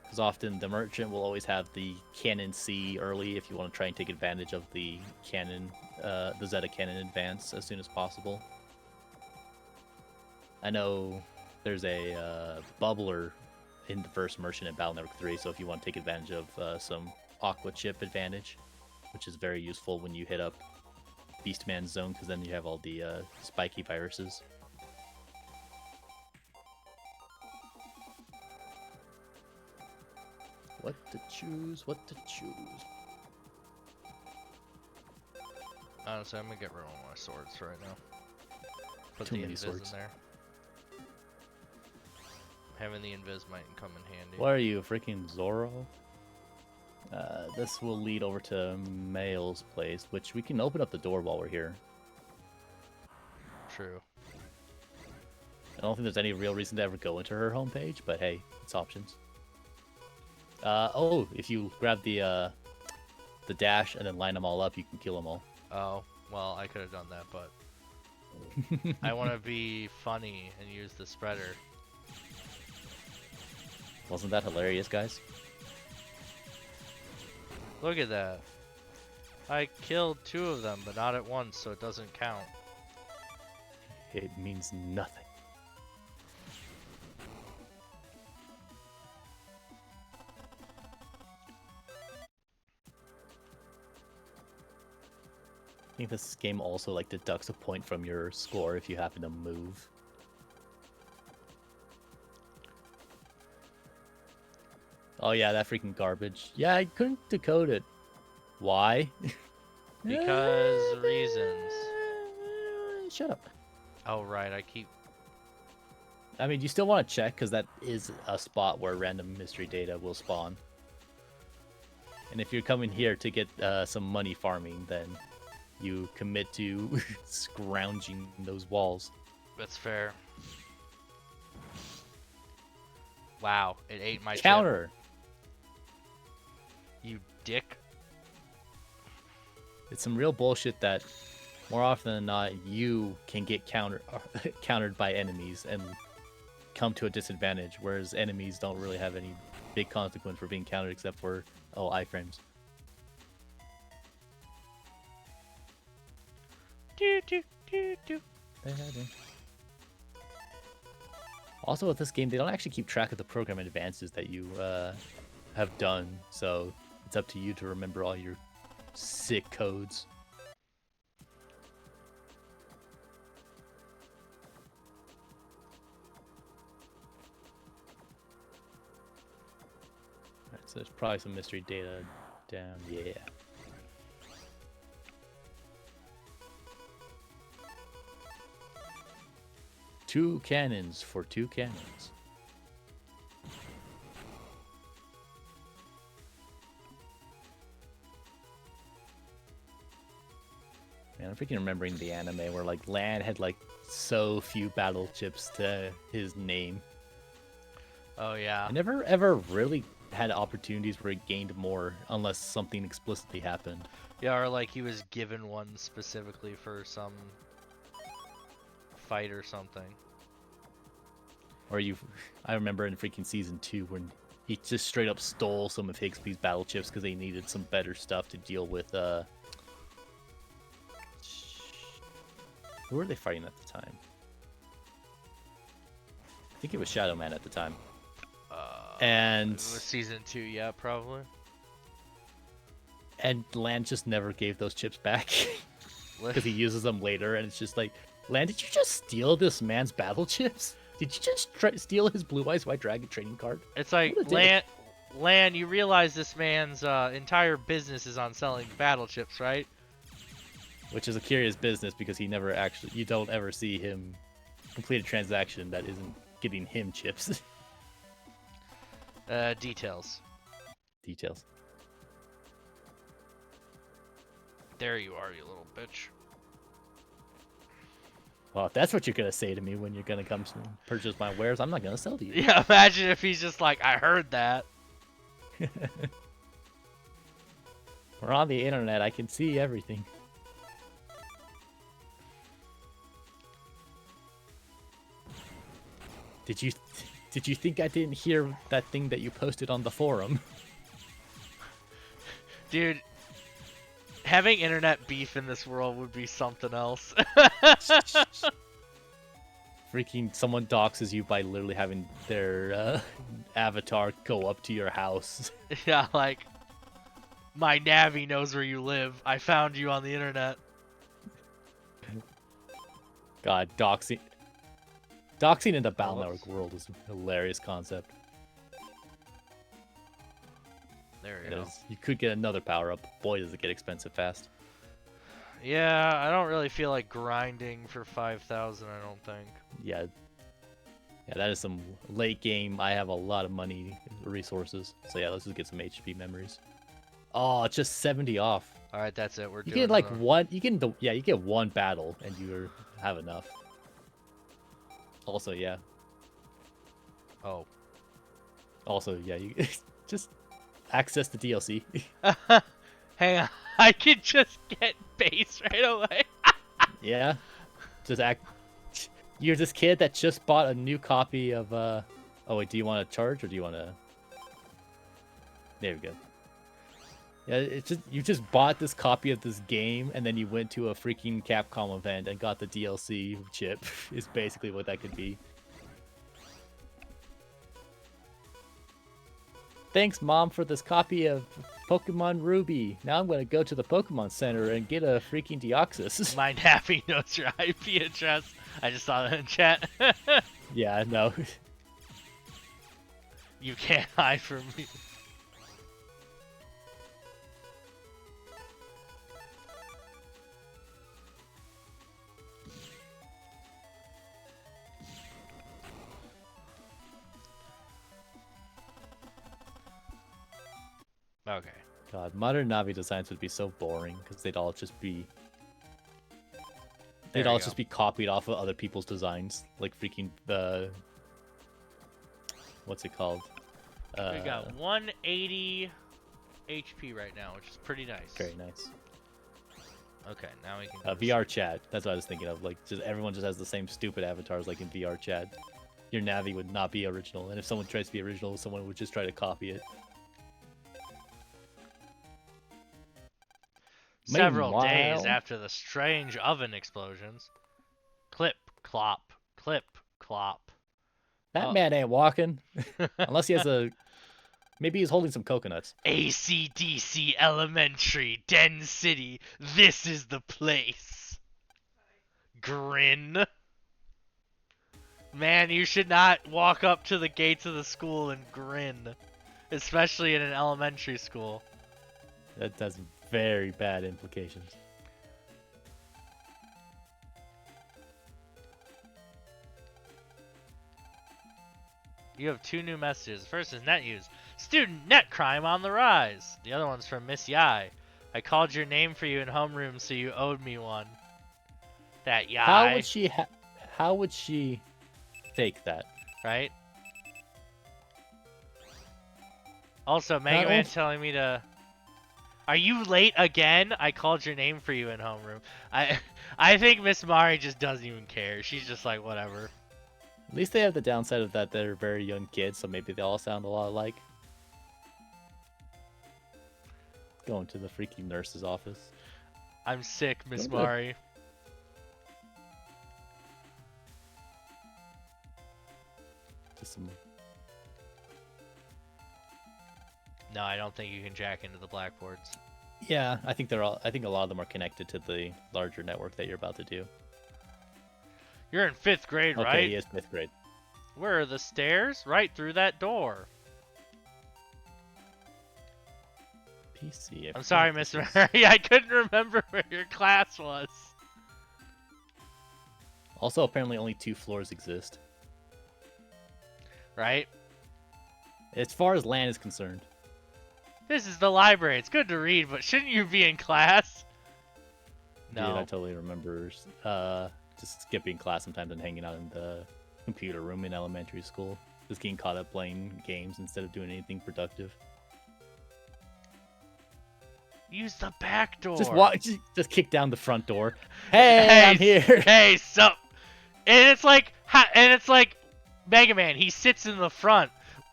Because often the merchant will always have the cannon C early if you want to try and take advantage of the cannon, the Zeta cannon advance as soon as possible. I know there's a bubbler in the first merchant in Battle Network 3, so if you want to take advantage of some Aqua Chip advantage, which is very useful when you hit up Beastman's zone, because then you have all the spiky viruses. What to choose, what to choose. Honestly, I'm gonna get rid of all my swords right now. Put Too the many invis swords. in there. Having the invis might come in handy. What are you, freaking Zoro? This will lead over to Mail's place, which we can open up the door while we're here. True. I don't think there's any real reason to ever go into her homepage, but hey, it's options. Oh, if you grab the dash and then line them all up, you can kill them all. Oh, well, I could have done that, but I want to be funny and use the spreader. Wasn't that hilarious, guys? Look at that. I killed 2 of them, but not at once, so it doesn't count. It means nothing. I think this game also like deducts a point from your score if you happen to move. Oh yeah, that freaking garbage. Yeah, I couldn't decode it. Why? Because reasons. Shut up. Oh right, I keep. I mean, you still want to check because that is a spot where random mystery data will spawn. And if you're coming here to get some money farming, then you commit to scrounging those walls. That's fair. Wow, it ate my Counter. chip. You dick. It's some real bullshit that more often than not you can get countered by enemies and come to a disadvantage, whereas enemies don't really have any big consequence for being countered except for iframes. Do do do do. Also, with this game, they don't actually keep track of the program advances that you have done, so it's up to you to remember all your sick codes. Alright, so there's probably some mystery data down. Yeah. Two cannons for two cannons. Man, I'm freaking remembering the anime where like Lan had like so few battle chips to his name. Oh yeah. I never ever really had opportunities where he gained more unless something explicitly happened. Yeah, or like he was given one specifically for some fight or something. Or I remember in freaking season 2 when he just straight up stole some of Higsby's battle chips because they needed some better stuff to deal with. Who were they fighting at the time? I think it was Shadow Man at the time. And it was season 2, yeah, probably. And Lan just never gave those chips back because he uses them later, and it's just like, Lan, did you just steal this man's battle chips? Did you just steal his Blue Eyes White Dragon trading card? It's like, Lan, you realize this man's entire business is on selling battle chips, right? Which is a curious business because he never actually, you don't ever see him complete a transaction that isn't getting him chips. Details. Details. There you are, you little bitch. Well, if that's what you're going to say to me when you're going to come purchase my wares, I'm not going to sell to you. Yeah, imagine if he's just like, I heard that. We're on the internet. I can see everything. Did you think I didn't hear that thing that you posted on the forum? Dude, having internet beef in this world would be something else. Freaking someone doxes you by literally having their avatar go up to your house. Yeah, like, my Navi knows where you live. I found you on the internet. God, doxing in the Battle Network world is a hilarious concept. There you go. You could get another power up. Boy, does it get expensive fast. Yeah, I don't really feel like grinding for 5,000, I don't think. Yeah, that is some late game. I have a lot of money resources. So yeah, let's just get some HP memories. Oh, it's just 70 off. All right, that's it. We're You doing get like another... one. You get one battle and you have enough. Also, yeah. Oh. Also, yeah. You just access the DLC. Hang on, I can just get base right away. Yeah. Just You're this kid that just bought a new copy of. Oh wait, do you want to charge or do you want to? There we go. Yeah, it's just you just bought this copy of this game and then you went to a freaking Capcom event and got the DLC chip. Is basically what that could be. Thanks, Mom, for this copy of Pokemon Ruby. Now I'm going to go to the Pokemon Center and get a freaking Deoxys. My Navi knows your IP address. I just saw that in chat. Yeah, no. You can't hide from me. Okay. God, modern Navi designs would be so boring because they'd all just be There you go. copied off of other people's designs, like freaking the what's it called? We got 180 HP right now, which is pretty nice. Very nice. Okay, now we can go to VR chat. That's what I was thinking of. Like, just everyone just has the same stupid avatars like in VR chat. Your Navi would not be original, and if someone tries to be original, someone would just try to copy it. Several days Meanwhile- after the strange oven explosions. Clip, clop, clip, clop. That man ain't walking. Unless he has a... Maybe he's holding some coconuts. ACDC Elementary, Den City, this is the place. Grin. Man, you should not walk up to the gates of the school and grin. Especially in an elementary school. That has very bad implications. You have 2 new messages. The first is net use. Student net crime on the rise. The other one's from Miss Yai. I called your name for you in homeroom, so you owed me one. That Yai. How would she take that? Right? Also, Megaman telling me to... Are you late again? I called your name for you in homeroom. I think Miss Mari just doesn't even care. She's just like, whatever. At least they have the downside of that they're very young kids, so maybe they all sound a lot alike. Going to the freaking nurse's office. I'm sick, Miss Mari. Just some... No, I don't think you can jack into the blackboards. Yeah, I think they're all. I think a lot of them are connected to the larger network that you're about to do. You're in 5th grade, right? Okay, he is 5th grade. Where are the stairs? Right through that door. PC. I'm sorry, Miss Mary. I couldn't remember where your class was. Also, apparently only 2 floors exist. Right? As far as LAN is concerned. This is the library. It's good to read, but shouldn't you be in class? No. Dude, I totally remember just skipping class sometimes and hanging out in the computer room in elementary school. Just getting caught up playing games instead of doing anything productive. Use the back door. Just kick down the front door. Hey, I'm here. Hey, sup? And it's like Megaman. He sits in the front.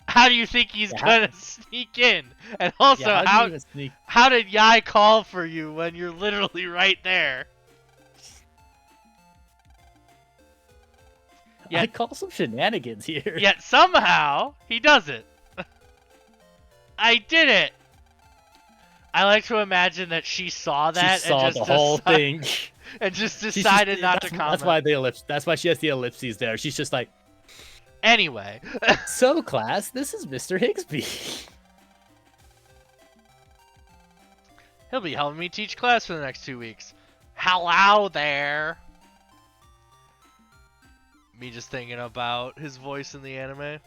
How do you think he's gonna sneak in? And also, how did Yai call for you when you're literally right there? I call some shenanigans here. Yet somehow he does it. I did it. I like to imagine that she saw that she saw and just the whole thing, and just decided not to comment. That's why the ellipse. That's why she has the ellipses there. She's just like. Anyway. So, class, this is Mr. Higsby. He'll be helping me teach class for the next 2 weeks. Hello there. Me just thinking about his voice in the anime.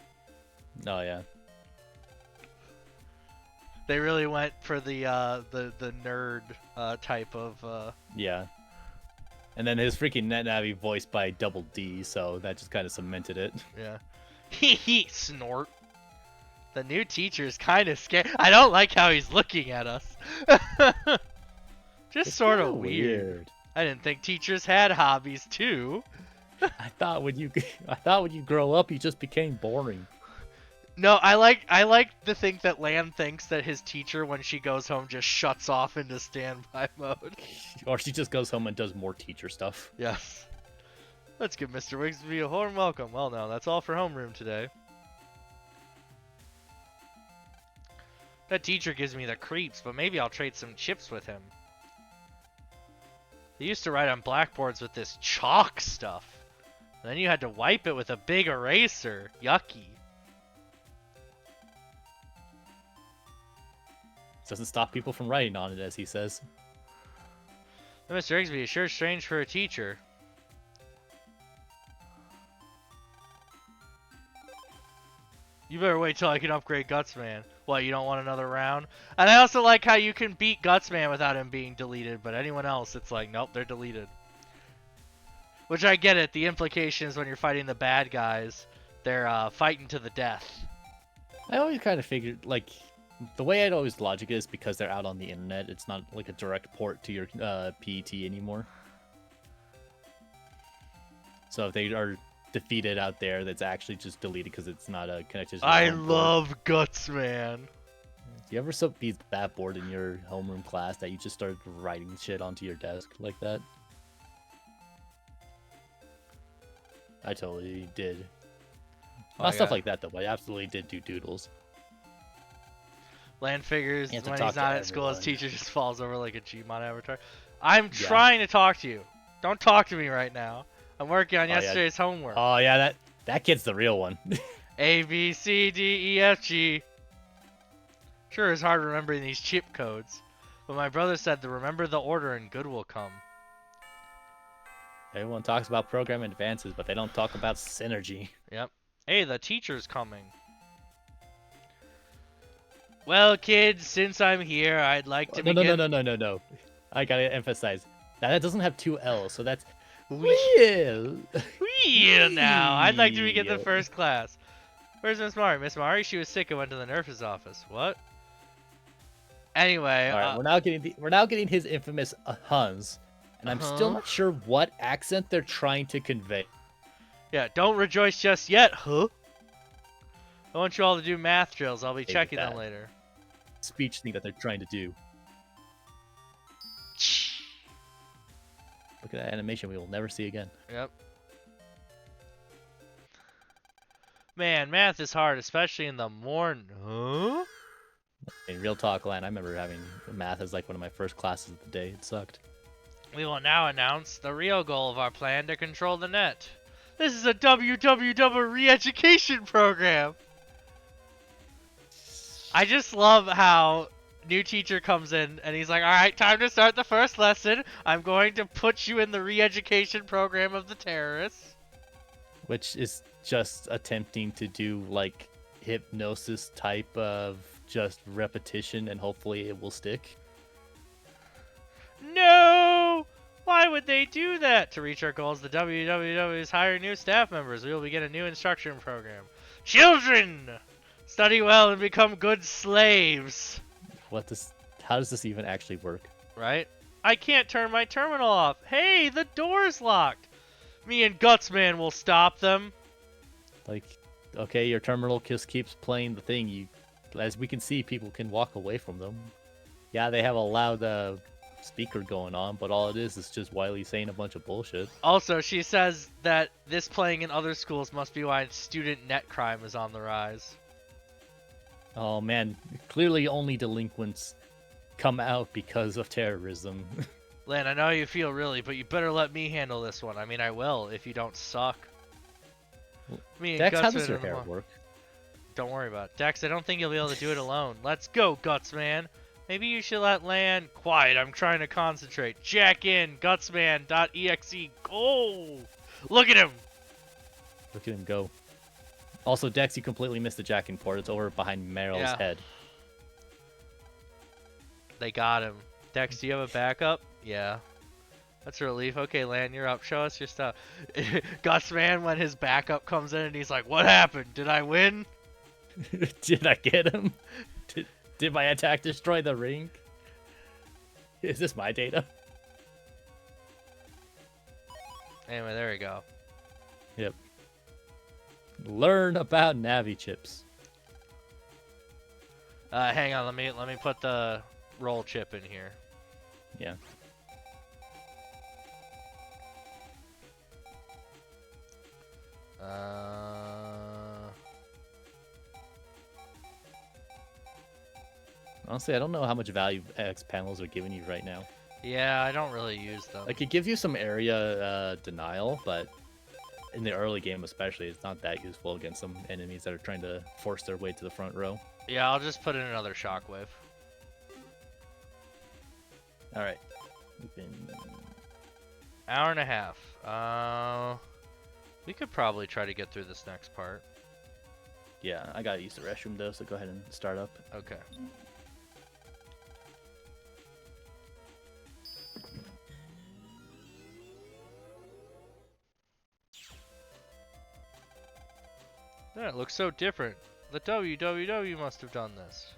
Oh yeah. They really went for the nerd type of. Yeah. And then his freaking NetNavi voiced by Double D, so that just kind of cemented it. Yeah. Hee snort. The new teacher is kind of scary. I don't like how he's looking at us. Just sort of weird. I didn't think teachers had hobbies too. I thought when you grow up, you just became boring. No, I like to think that Lan thinks that his teacher, when she goes home, just shuts off into standby mode. Or she just goes home and does more teacher stuff. Yes. Let's give Mr. Wigsby a warm welcome. Well, no, that's all for homeroom today. That teacher gives me the creeps, but maybe I'll trade some chips with him. They used to write on blackboards with this chalk stuff. And then you had to wipe it with a big eraser. Yucky. Doesn't stop people from writing on it, as he says. Mr. Higsby is sure strange for a teacher. You better wait till I can upgrade Guts, man. What, you don't want another round? And I also like how you can beat Gutsman without him being deleted, but anyone else, it's like, nope, they're deleted. Which I get it. The implication is when you're fighting the bad guys, they're fighting to the death. I always kind of figured, like, the way I'd always logic it is because they're out on the internet. It's not like a direct port to your PET anymore. So if they are defeated out there, that's actually just deleted because it's not connected to I the home love port. Guts, man. Do you ever be that bored in your homeroom class that you just started writing shit onto your desk like that? I totally did. Not stuff like that, though, but I absolutely did do doodles. Land figures, You have to when talk he's to not at school, his everyone. teacher just falls over like a Gmod avatar. I'm trying to talk to you. Don't talk to me right now. I'm working on yesterday's homework. Oh, yeah, that kid's the real one. A, B, C, D, E, F, G. Sure, it's hard remembering these chip codes. But my brother said to remember the order and good will come. Everyone talks about program advances, but they don't talk about synergy. Yep. Hey, the teacher's coming. Well, kids, since I'm here, I'd like to begin... No. I gotta emphasize. That doesn't have two L's, so that's... Well now, I'd like to begin the first class. Where's Miss Mari? Miss Mari, she was sick and went to the nurse's office. What? Anyway, all right, we're now getting his infamous Huns, and I'm still not sure what accent they're trying to convey. Yeah, don't rejoice just yet, huh? I want you all to do math drills. I'll be checking them later. Speech thing that they're trying to do. Look at that animation we will never see again. Yep. Man, math is hard, especially in the morning. Huh? In real talk, Lan, I remember having math as like one of my first classes of the day. It sucked. We will now announce the real goal of our plan to control the net. This is a www re-education program. I just love how new teacher comes in and he's like, all right, time to start the first lesson. I'm going to put you in the re-education program of the terrorists. Which is just attempting to do like hypnosis type of just repetition and hopefully it will stick. No! Why would they do that? To reach our goals, the WWW is hiring new staff members. We will begin a new instruction program. Children! Study well and become good slaves. How does this even actually work? Right? I can't turn my terminal off. Hey, the door's locked. Me and Gutsman will stop them. Like, okay, your terminal just keeps playing the thing. As we can see, people can walk away from them. Yeah, they have a loud speaker going on, but all it is just Wiley saying a bunch of bullshit. Also, she says that this playing in other schools must be why student net crime is on the rise. Oh man, clearly only delinquents come out because of terrorism. Lan, I know you feel really, but you better let me handle this one. I mean, I will if you don't suck. Dex, how does your hair work? Don't worry about it. Dex, I don't think you'll be able to do it alone. Let's go, Gutsman. Maybe you should let Lan... Quiet, I'm trying to concentrate. Jack in, Gutsman.exe, go! Look at him! Look at him go. Also, Dex, you completely missed the jack-in port. It's over behind Meryl's head. They got him. Dex, do you have a backup? Yeah. That's a relief. Okay, Lan, you're up. Show us your stuff. Gutsman, when his backup comes in and he's like, what happened? Did I win? Did I get him? Did my attack destroy the ring? Is this my data? Anyway, there we go. Yep. Learn about Navi chips. Hang on, let me put the roll chip in here. Yeah. Honestly, I don't know how much value X panels are giving you right now. Yeah, I don't really use them. Like, it gives you some area denial, but in the early game especially, it's not that useful against some enemies that are trying to force their way to the front row. Yeah, I'll just put in another shockwave. Alright. Hour and a half. We could probably try to get through this next part. Yeah, I gotta use the restroom though, so go ahead and start up. Okay. Yeah, it looks so different. The www must have done this.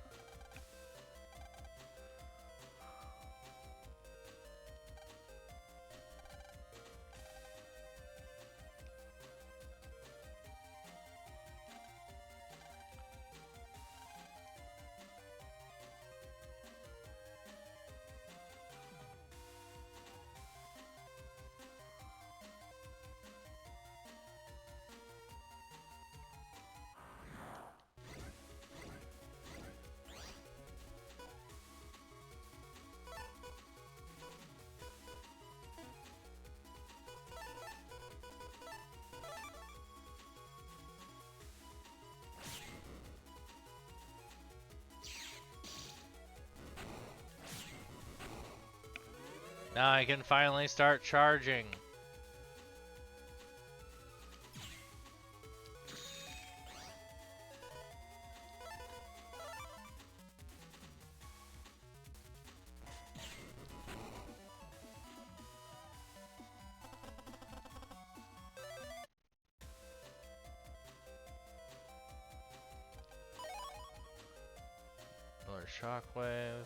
Now I can finally start charging. Another shockwave.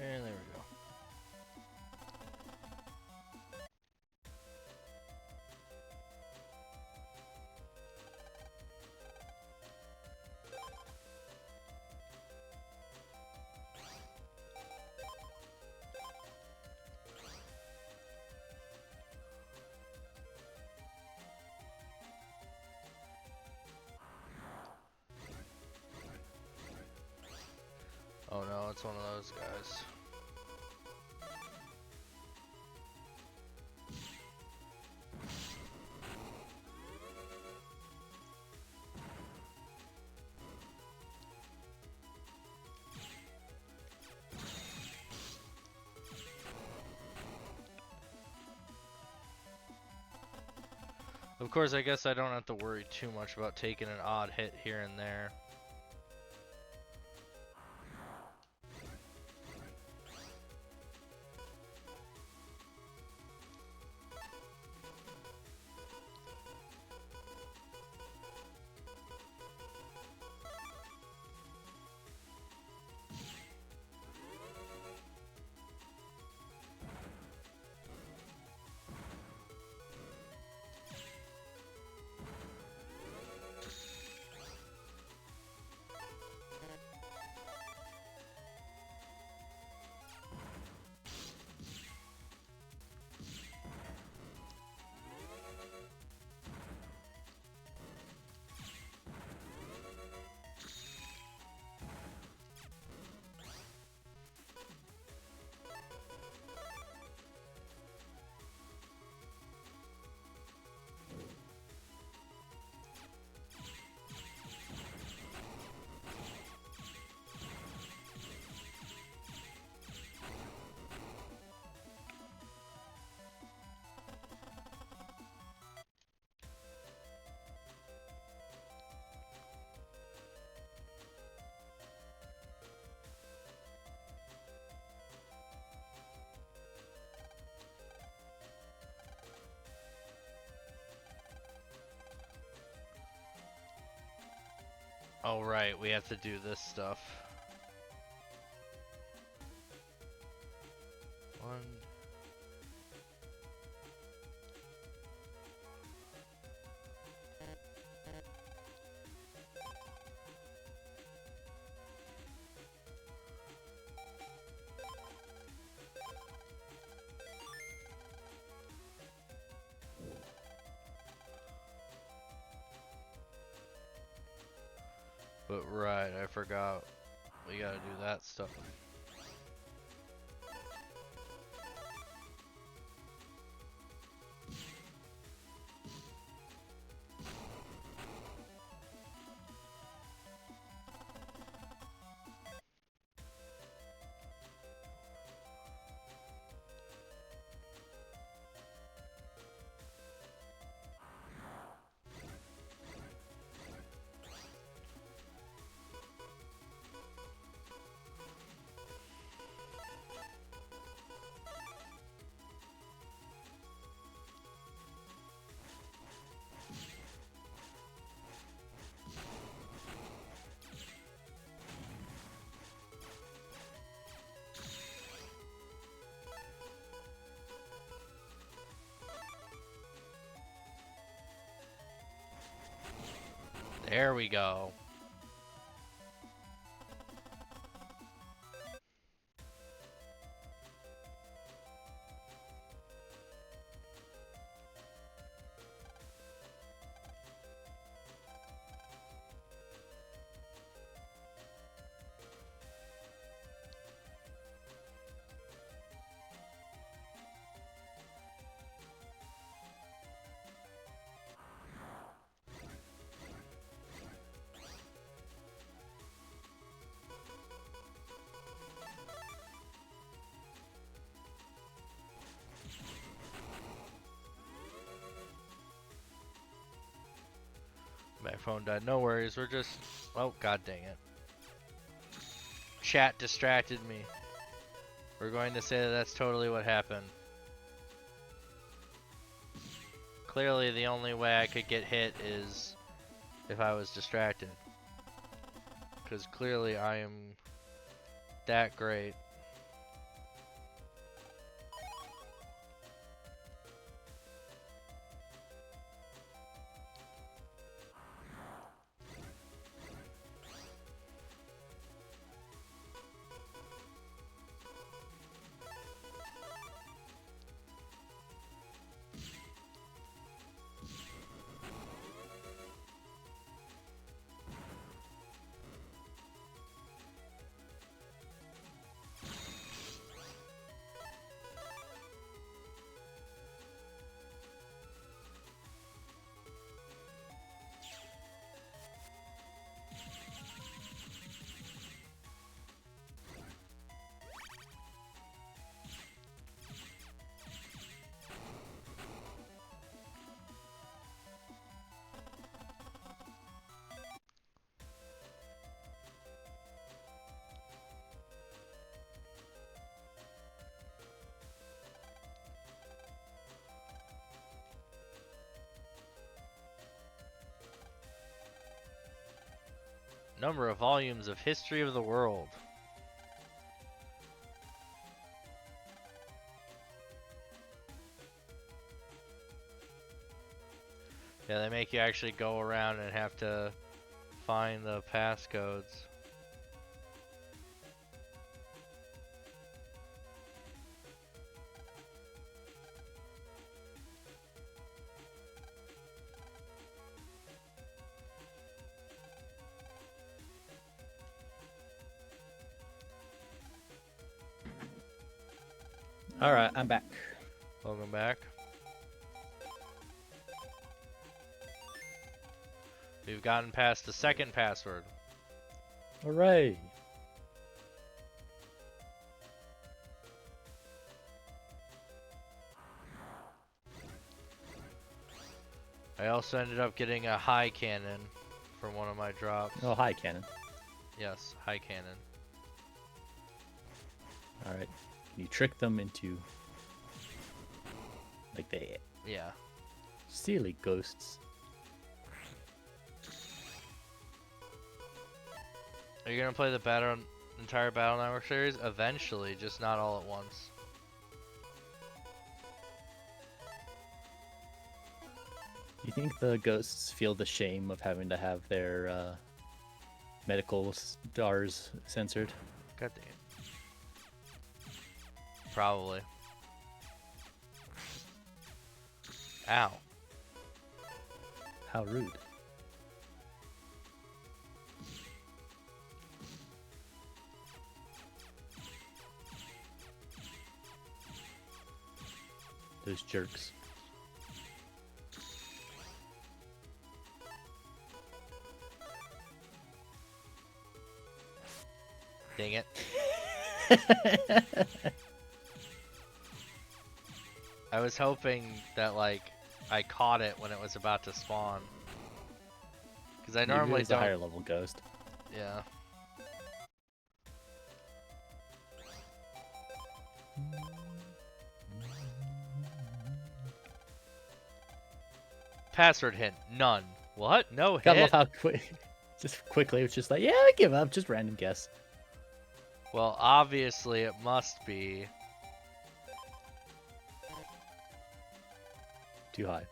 And there we go. Oh no, it's one of those guys. Of course, I guess I don't have to worry too much about taking an odd hit here and there. Oh right, we have to do this stuff. 1, But right, I forgot. We gotta do that stuff. There we go. My phone died. No worries. We're just... Oh, god dang it. Chat distracted me. We're going to say that that's totally what happened. Clearly, the only way I could get hit is if I was distracted. Because clearly I am that great. Number of volumes of History of the World. Yeah, they make you actually go around and have to find the passcodes. All right, I'm back. Welcome back. We've gotten past the second password. Hooray! I also ended up getting a high cannon from one of my drops. Oh, hi, Cannon. Yes, high cannon. All right, can you trick them into like they Yeah. silly ghosts? Are you gonna play the entire Battle Network series? Eventually, just not all at once. You think the ghosts feel the shame of having to have their medical stars censored? God damn. Probably. Ow. How rude. Those jerks. Dang it. I was hoping that, like, I caught it when it was about to spawn. Because I normally It's a don't. higher level ghost. Yeah. Password hint, none. What? No hit? Gotta love how quick, just quickly, it's just like, yeah, I give up, just random guess. Well, obviously it must be. Too high.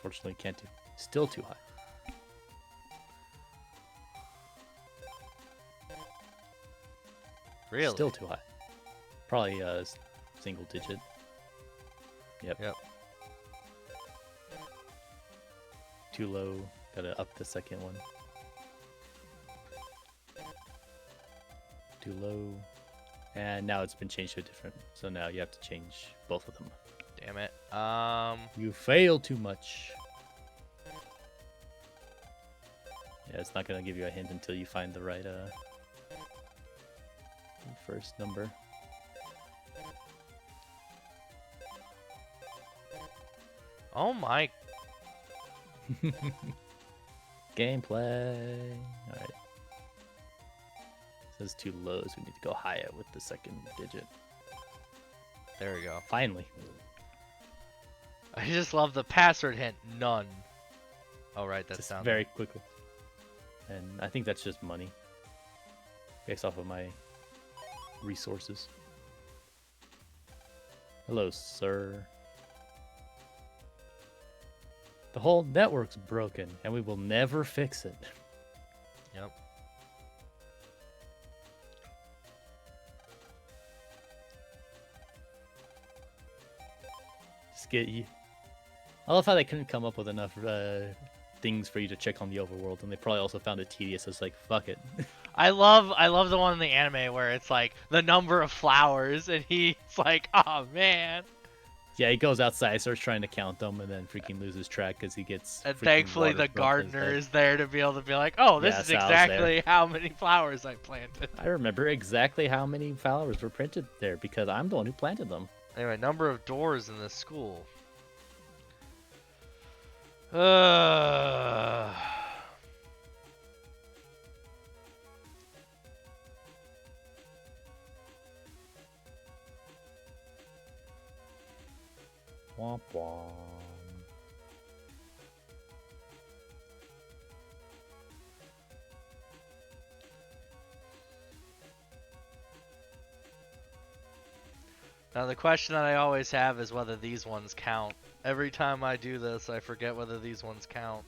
Fortunately, can't do. Still too high. Really? Still too high. Probably single digit. Yep. Yep. Too low. Gotta up the second one. Too low. And now it's been changed to a different. So now you have to change both of them. Damn it. You fail too much. Yeah, it's not gonna give you a hint until you find the right first number. Oh my. Gameplay. Alright. Says too low, so we need to go higher with the second digit. There we go. Finally. I just love the password hint, none. Oh, right, that's Just down very quickly. And I think that's just money. Based off of my resources. Hello, sir. The whole network's broken, and we will never fix it. Yep. Just get you. I love how they couldn't come up with enough things for you to check on the overworld, and they probably also found it tedious. So it's like, fuck it. I love the one in the anime where it's like the number of flowers, and he's like, oh man. Yeah, he goes outside, starts trying to count them, and then freaking loses track because he gets. And freaking thankfully water the thrown to his gardener head. is there to be able to be like, oh, this Yeah, is Sal's exactly how many flowers I planted. I remember exactly how many flowers were printed there because I'm the one who planted them. Anyway, number of doors in this school. Womp womp. Now the question that I always have is whether these ones count. Every time I do this, I forget whether these ones count.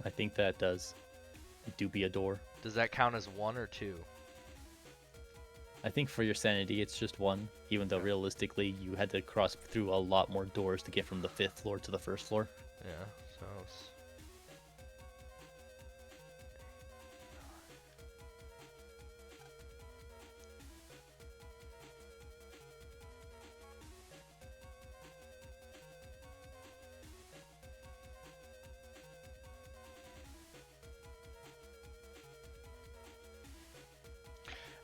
I think that does. It do be a door. Does that count as 1 or 2? I think for your sanity, it's just one, even though realistically, you had to cross through a lot more doors to get from the 5th floor to the 1st floor. Yeah, so it's...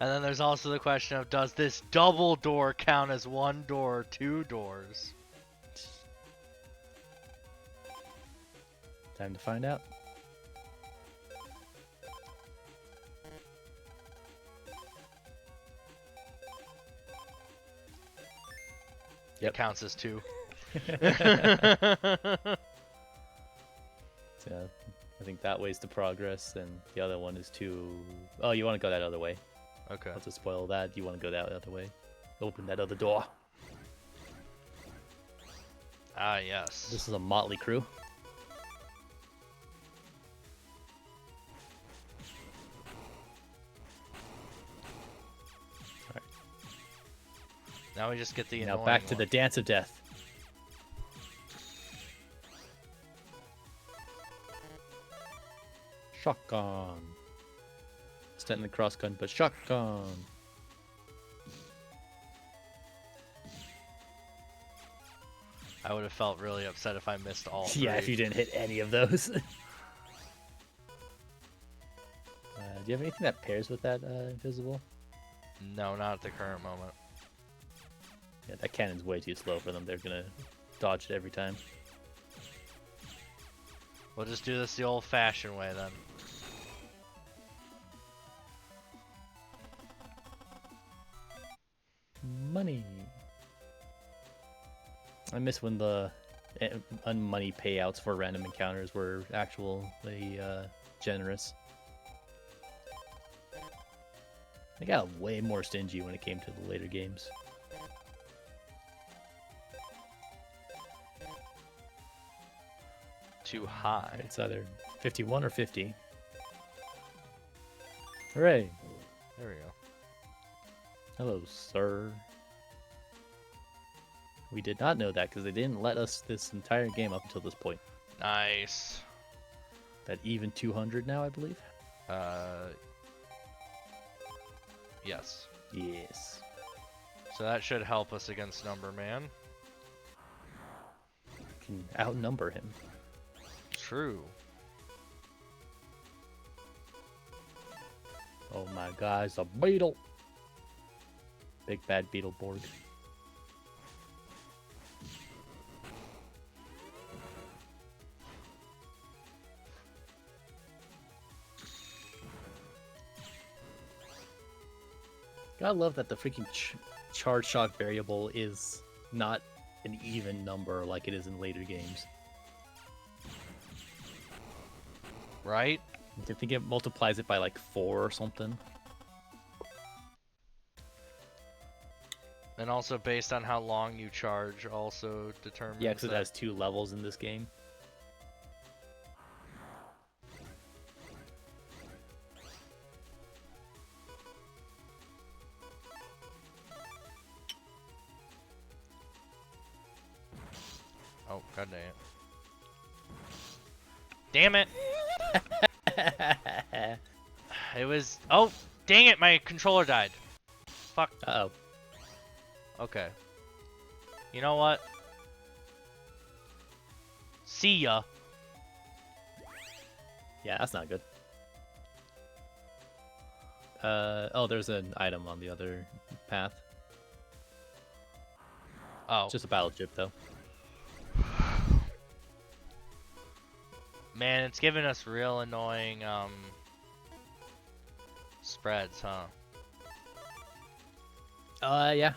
And then there's also the question of, does this double door count as 1 door or 2 doors? Time to find out. It counts as 2. So, I think that way's the progress, and the other one is to... Oh, you want to go that other way. Okay. Not to spoil that, you want to go that other way. Open that other door. Ah, yes. This is a motley crew. Alright. Now we just get the Now annoying back to one. the dance of death. Shotgun. 100% in the cross gun, but shotgun. I would have felt really upset if I missed all three. Yeah, if you didn't hit any of those. Do you have anything that pairs with that invisible? No, not at the current moment. Yeah, that cannon's way too slow for them. They're gonna dodge it every time. We'll just do this the old-fashioned way then. Money. I miss when the money payouts for random encounters were actually generous. I got way more stingy when it came to the later games. Too high. It's either 51 or 50. Hooray! There we go. Hello, sir. We did not know that because they didn't let us this entire game up until this point. Nice. That even 200 now, I believe? Yes. Yes. So that should help us against Number Man. Can outnumber him. True. Oh my god, it's a beetle! Big bad Beetleborg. Gotta love that the freaking charge shock variable is not an even number like it is in later games. Right? I think it multiplies it by like 4 or something. And also based on how long you charge also determines. Yeah, because it that. has 2 levels in this game. Oh, god dang it. Damn it! It was... Oh, dang it, my controller died. Fuck. Uh-oh. Okay. You know what? See ya. Yeah, that's not good. Oh, there's an item on the other path. Oh. It's just a battle chip, though. Man, it's giving us real annoying, spreads, huh? Yeah.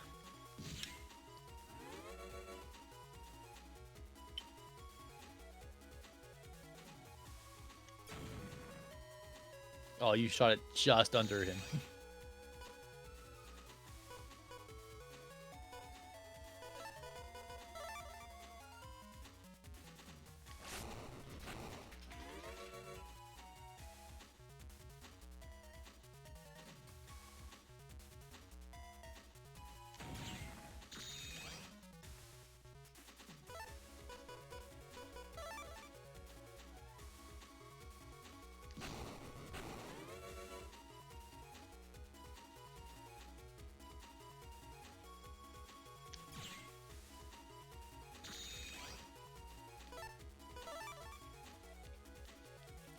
Oh, you shot it just under him.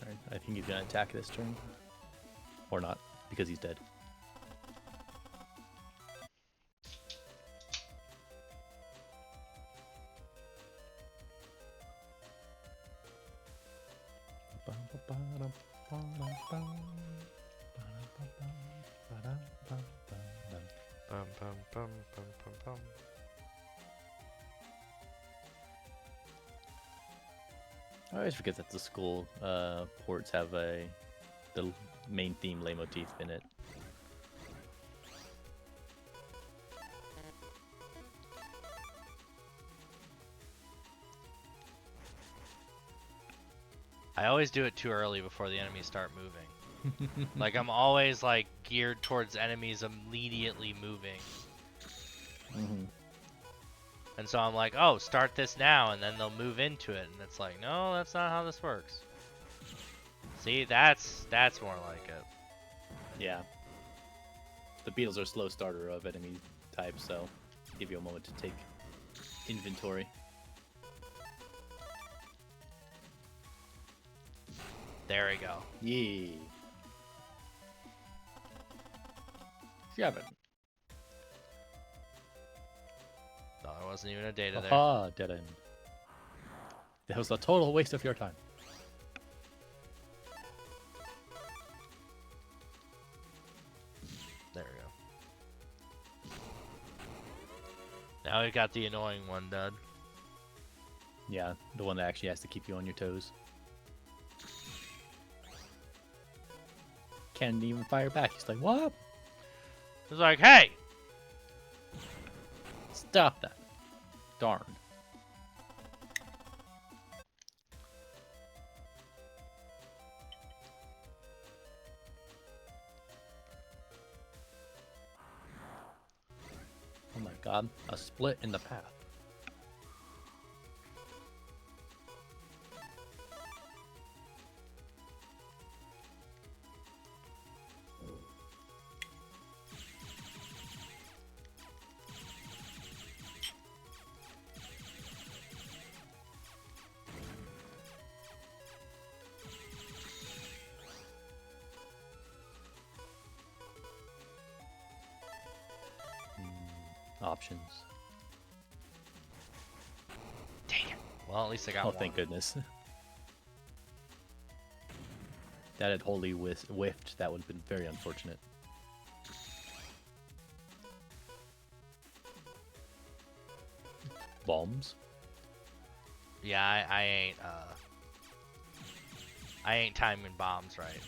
Alright, I think he's gonna attack this turn. Or not, because he's dead. Bum, bum, bum, bum, bum, bum. I always forget that the school ports have the main theme leitmotif in it. I always do it too early before the enemies start moving. Like, I'm always, like, geared towards enemies immediately moving. Mm-hmm. And so I'm like, oh, start this now, and then they'll move into it. And it's like, no, that's not how this works. See, that's more like it. Yeah. The beetles are a slow starter of enemy type, so give you a moment to take inventory. There we go. Yee. 7. No, there wasn't even a data there. Aha, dead end. That was a total waste of your time. There we go. Now we got the annoying one done. Yeah, the one that actually has to keep you on your toes. Can't even fire back. He's like, what? It's like, hey! Stop that. Darn. Oh my god, a split in the path. Options. Dang it. Well, at least I got Oh, one. thank goodness. That had wholly whiffed. That would have been very unfortunate. Bombs? Yeah, I ain't timing bombs right.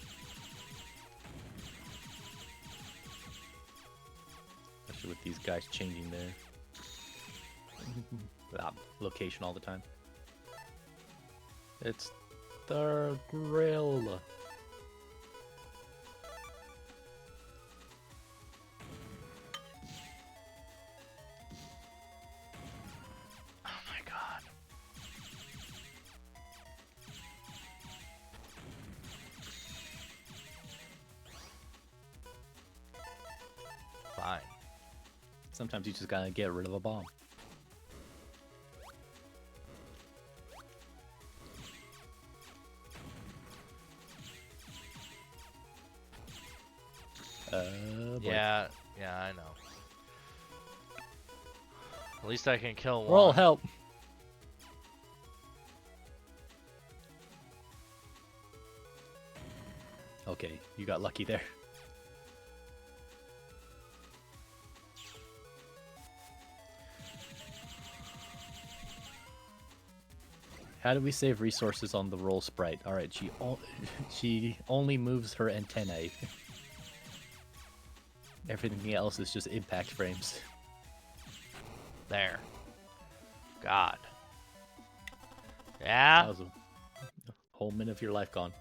Especially with these guys changing their location all the time. It's the grill. Oh my god. Fine. Sometimes you just gotta get rid of a bomb. Boy. Yeah, I know. At least I can kill one. Roll help. Okay, you got lucky there. How do we save resources on the roll sprite? All right, she only moves her antennae. Everything else is just impact frames. There. God. Yeah? That was a whole minute of your life gone.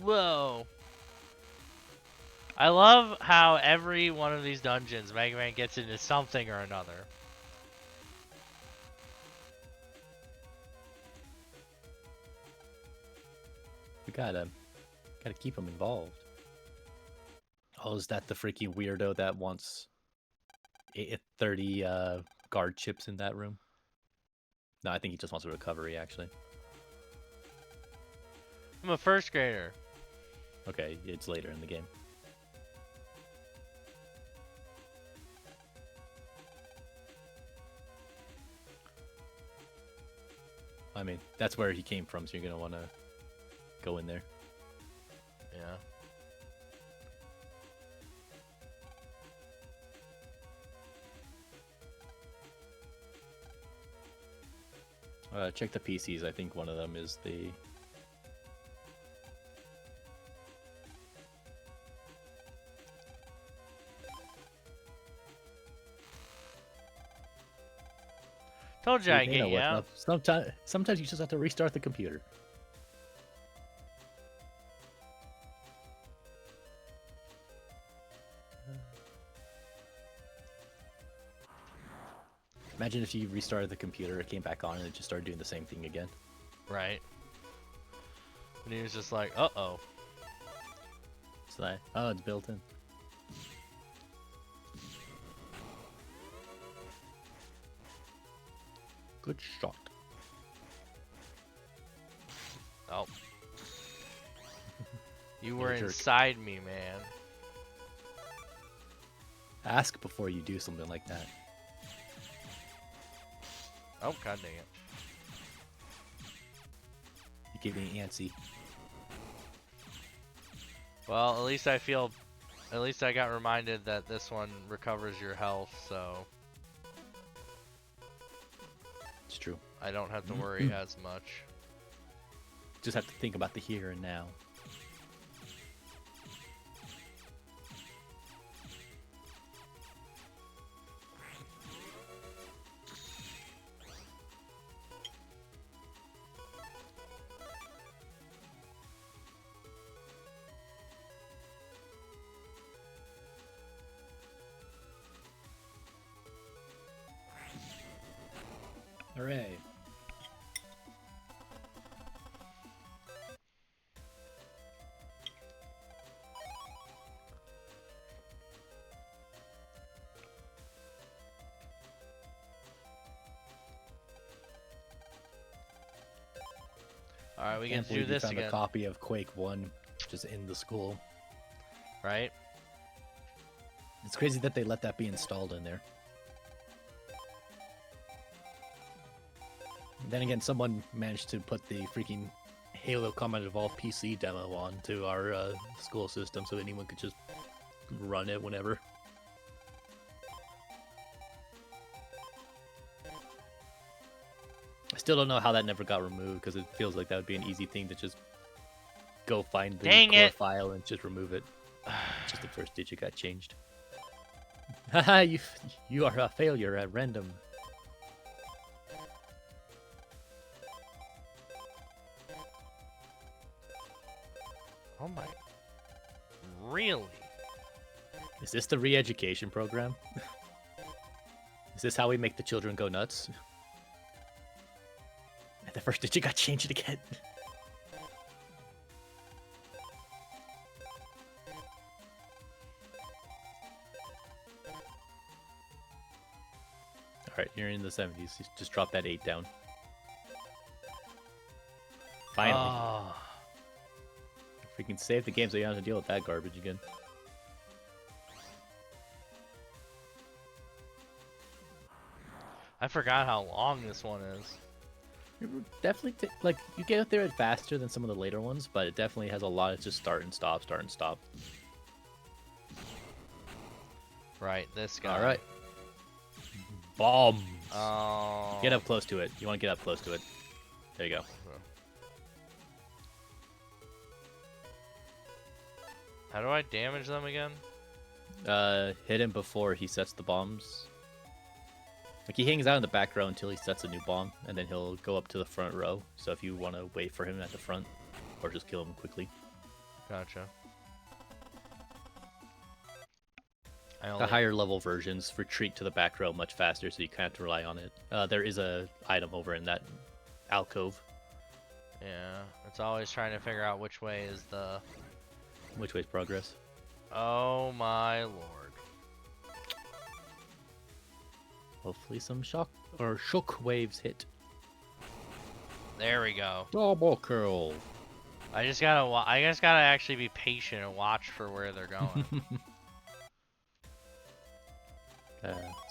Whoa. I love how every one of these dungeons, Mega Man gets into something or another. We gotta keep them involved. Oh, is that the freaking weirdo that wants 30 guard chips in that room? No, I think he just wants a recovery, actually. I'm a first grader. Okay, it's later in the game. I mean, that's where he came from, so you're gonna want to go in there. Yeah. Check the PCs. I think one of them is the... Told you See, I they get know you what's out. up. Sometimes you just have to restart the computer. Imagine if you restarted the computer, it came back on, and it just started doing the same thing again. Right. And he was just like, uh-oh. It's like, oh, it's built in. Good shot. Oh. You were jerk. inside me, man. Ask before you do something like that. Oh, god dang it. You gave me antsy. Well, at least I got reminded that this one recovers your health, so It's true. I don't have to worry as much. Just have to think about the here and now. Hooray. Alright, we Can't get to do believe you this found again. a copy of Quake 1 just in the school. Right? It's crazy that they let that be installed in there. Then again, someone managed to put the freaking Halo Combat Evolved PC demo onto our school system so anyone could just run it whenever. I still don't know how that never got removed because it feels like that would be an easy thing to just go find the Dang core it. file and just remove it. Just the first digit got changed. Haha, you are a failure at random. Oh my. Really? Is this the re-education program? Is this how we make the children go nuts? And the first digit got changed again. Alright, you're in the 70s. Just drop that 8 down. Finally. Oh. Freaking save the game so you don't have to deal with that garbage again. I forgot how long this one is. It definitely, like, you get out there faster than some of the later ones, but it definitely has a lot of just start and stop, start and stop. Right, this guy. Alright. Bombs! Oh. Get up close to it. You want to get up close to it. There you go. How do I damage them again? Hit him before he sets the bombs. Like, he hangs out in the back row until he sets a new bomb, and then he'll go up to the front row. So if you want to wait for him at the front, or just kill him quickly. Gotcha. The higher level versions retreat to the back row much faster, so you kind of have to rely on it. There is a item over in that alcove. Yeah, it's always trying to figure out which way is the... Which way's progress? Oh my lord. Hopefully some shock waves hit. There we go. Double kill. I just gotta actually be patient and watch for where they're going.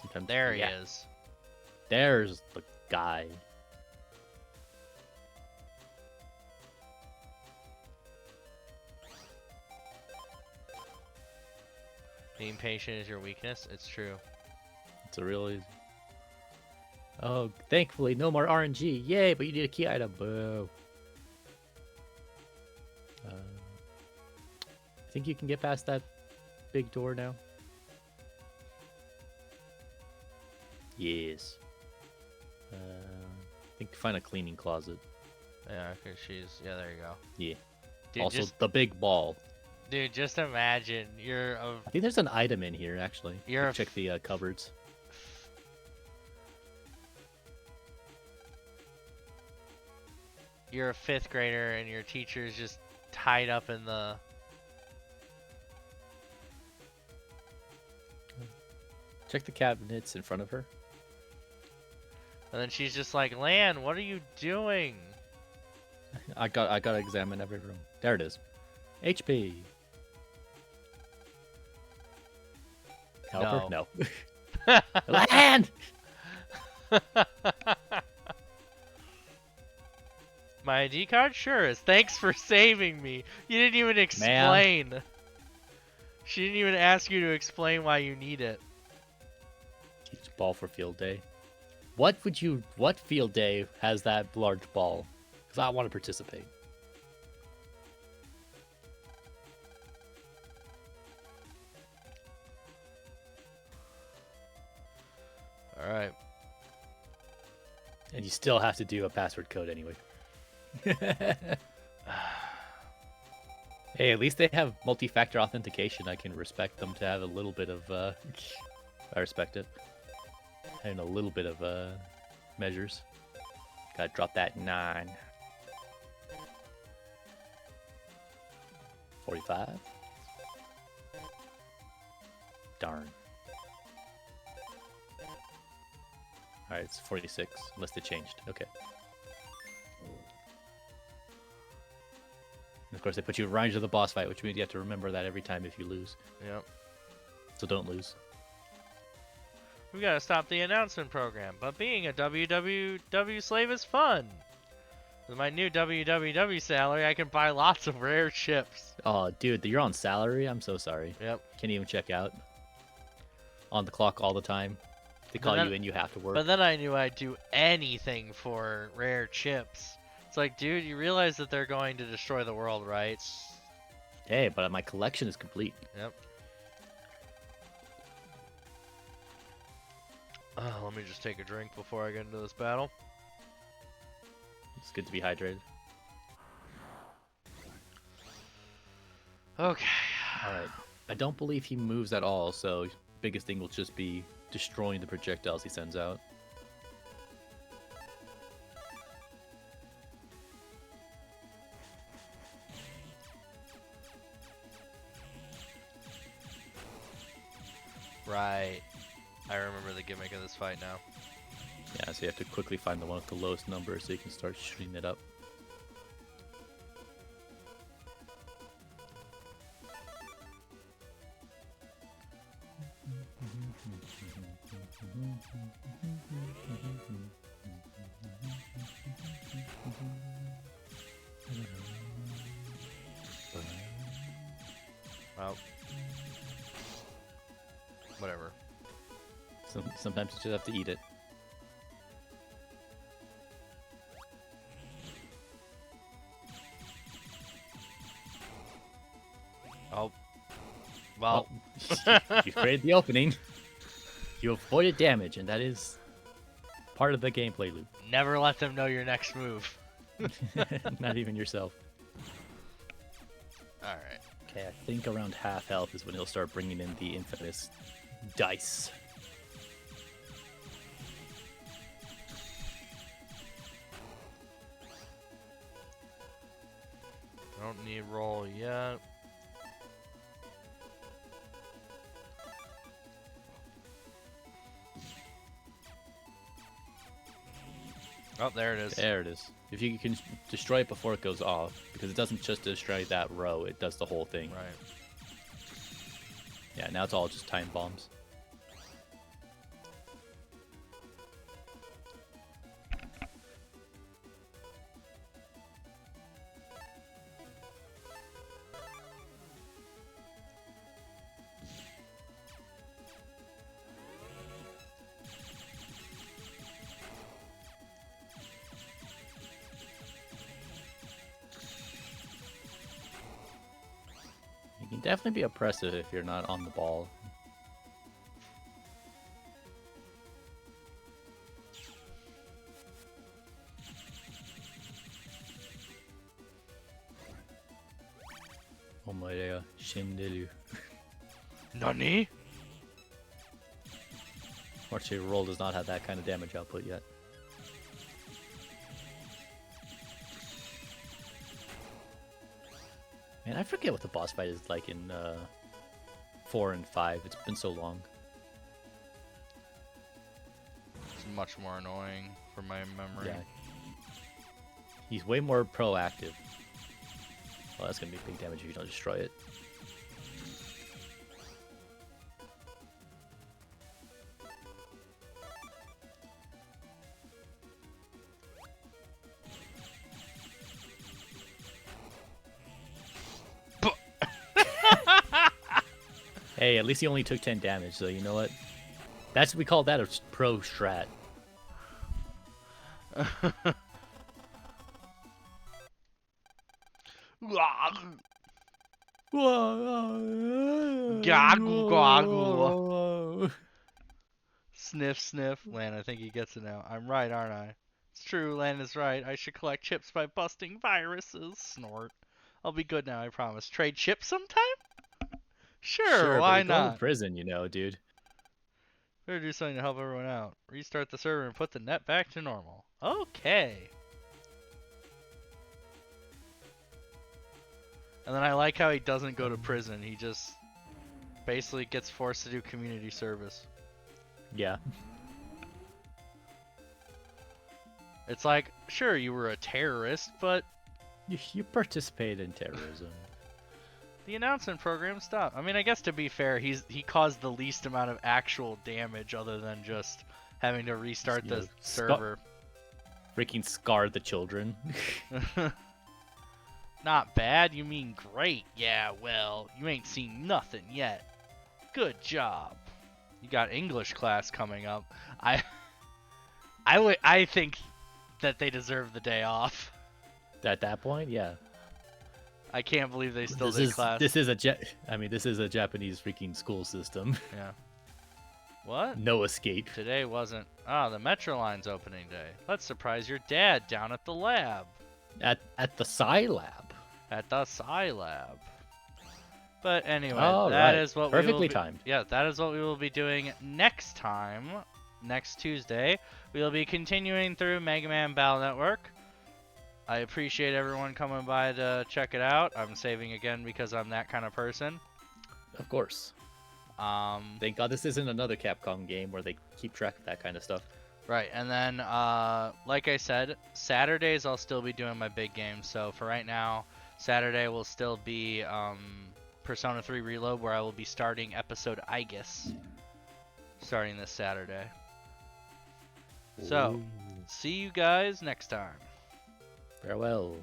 Sometimes, There he is. There's the guy. Being patient is your weakness. It's true. It's a really... Oh, thankfully, no more RNG. Yay, but you need a key item. Boo. I think you can get past that big door now. Yes. I think find a cleaning closet. Yeah, because she's... Yeah, there you go. Yeah. Dude, Also, the big ball. Dude, just imagine you're a... I think there's an item in here, actually. You're a check the cupboards. you're a 5th grader and your teacher is just tied up in the... Check the cabinets in front of her. And then she's just like, Lan, what are you doing? I gotta examine every room. There it is. HP. Helper? No. Land! My ID card? Sure is. Thanks for saving me. You didn't even explain. She didn't even ask you to explain why you need it. Teach ball for field day. What field day has that large ball? Because I want to participate. Alright. And you still have to do a password code anyway. Hey, at least they have multi-factor authentication. I can respect them to have a little bit of, I respect it. And a little bit of, measures. Gotta drop that 9. 45? Darn. Alright, it's 46, unless they changed. Okay. And of course, they put you right into the boss fight, which means you have to remember that every time if you lose. Yep. So don't lose. We gotta stop the announcement program, but being a WWW slave is fun. With my new WWW salary, I can buy lots of rare chips. Oh, dude, you're on salary? I'm so sorry. Yep. Can't even check out. On the clock all the time. They call you in, you have to work. But then I knew I'd do anything for rare chips. It's like, dude, you realize that they're going to destroy the world, right? Hey, but my collection is complete. Yep. Let me just take a drink before I get into this battle. It's good to be hydrated. Okay. Alright. I don't believe he moves at all, so biggest thing will just be destroying the projectiles he sends out. Right. I remember the gimmick of this fight now. Yeah, so you have to quickly find the one with the lowest number so you can start shooting it up. Well, whatever. Sometimes you just have to eat it. Oh. Well. You created the opening. You avoided damage, and that is part of the gameplay loop. Never let them know your next move. Not even yourself. Alright. Okay, I think around half health is when he'll start bringing in the infamous dice. I don't need roll yet. Oh, there it is. There it is. If you can destroy it before it goes off, because it doesn't just destroy that row, it does the whole thing. Right. Yeah, now it's all just time bombs. You can definitely be oppressive if you're not on the ball. Omae Shinderu. Nani? Fortunately, roll does not have that kind of damage output yet. Man, I forget what the boss fight is like in 4 and 5. It's been so long. It's much more annoying from my memory. Yeah. He's way more proactive. Well, that's gonna be big damage if you don't destroy it. Hey, at least he only took 10 damage, so you know what? We call that a pro strat. Goggle, goggle. Sniff, sniff. Lan, I think he gets it now. I'm right, aren't I? It's true, Lan is right. I should collect chips by busting viruses. Snort. I'll be good now, I promise. Trade chips sometime? Sure, why but you're going not? to prison, you know, dude. Better do something to help everyone out. Restart the server and put the net back to normal. Okay. And then I like how he doesn't go to prison. He just basically gets forced to do community service. Yeah. It's like, sure, you were a terrorist, but You participated in terrorism. the announcement program stopped. I mean, I guess to be fair, he caused the least amount of actual damage other than just having to restart the server. Freaking scarred the children. Not bad, you mean great. Yeah, well, you ain't seen nothing yet. Good job. You got English class coming up. I think that they deserve the day off. At that point, yeah. I can't believe they still did class. This is a Japanese freaking school system. Yeah. What? No escape. Today wasn't. Oh, the Metro Line's opening day. Let's surprise your dad down at the lab. At the Sci Lab. At the Sci Lab. But anyway, Oh, that right. is what Perfectly we will be, timed. Yeah, that is what we will be doing next time. Next Tuesday, we will be continuing through Megaman Battle Network. I appreciate everyone coming by to check it out. I'm saving again because I'm that kind of person. Of course. Thank God this isn't another Capcom game where they keep track of that kind of stuff. Right, and then, like I said, Saturdays I'll still be doing my big games. So for right now, Saturday will still be Persona 3 Reload, where I will be starting episode Aegis, starting this Saturday. So, Ooh. see you guys next time. Farewell.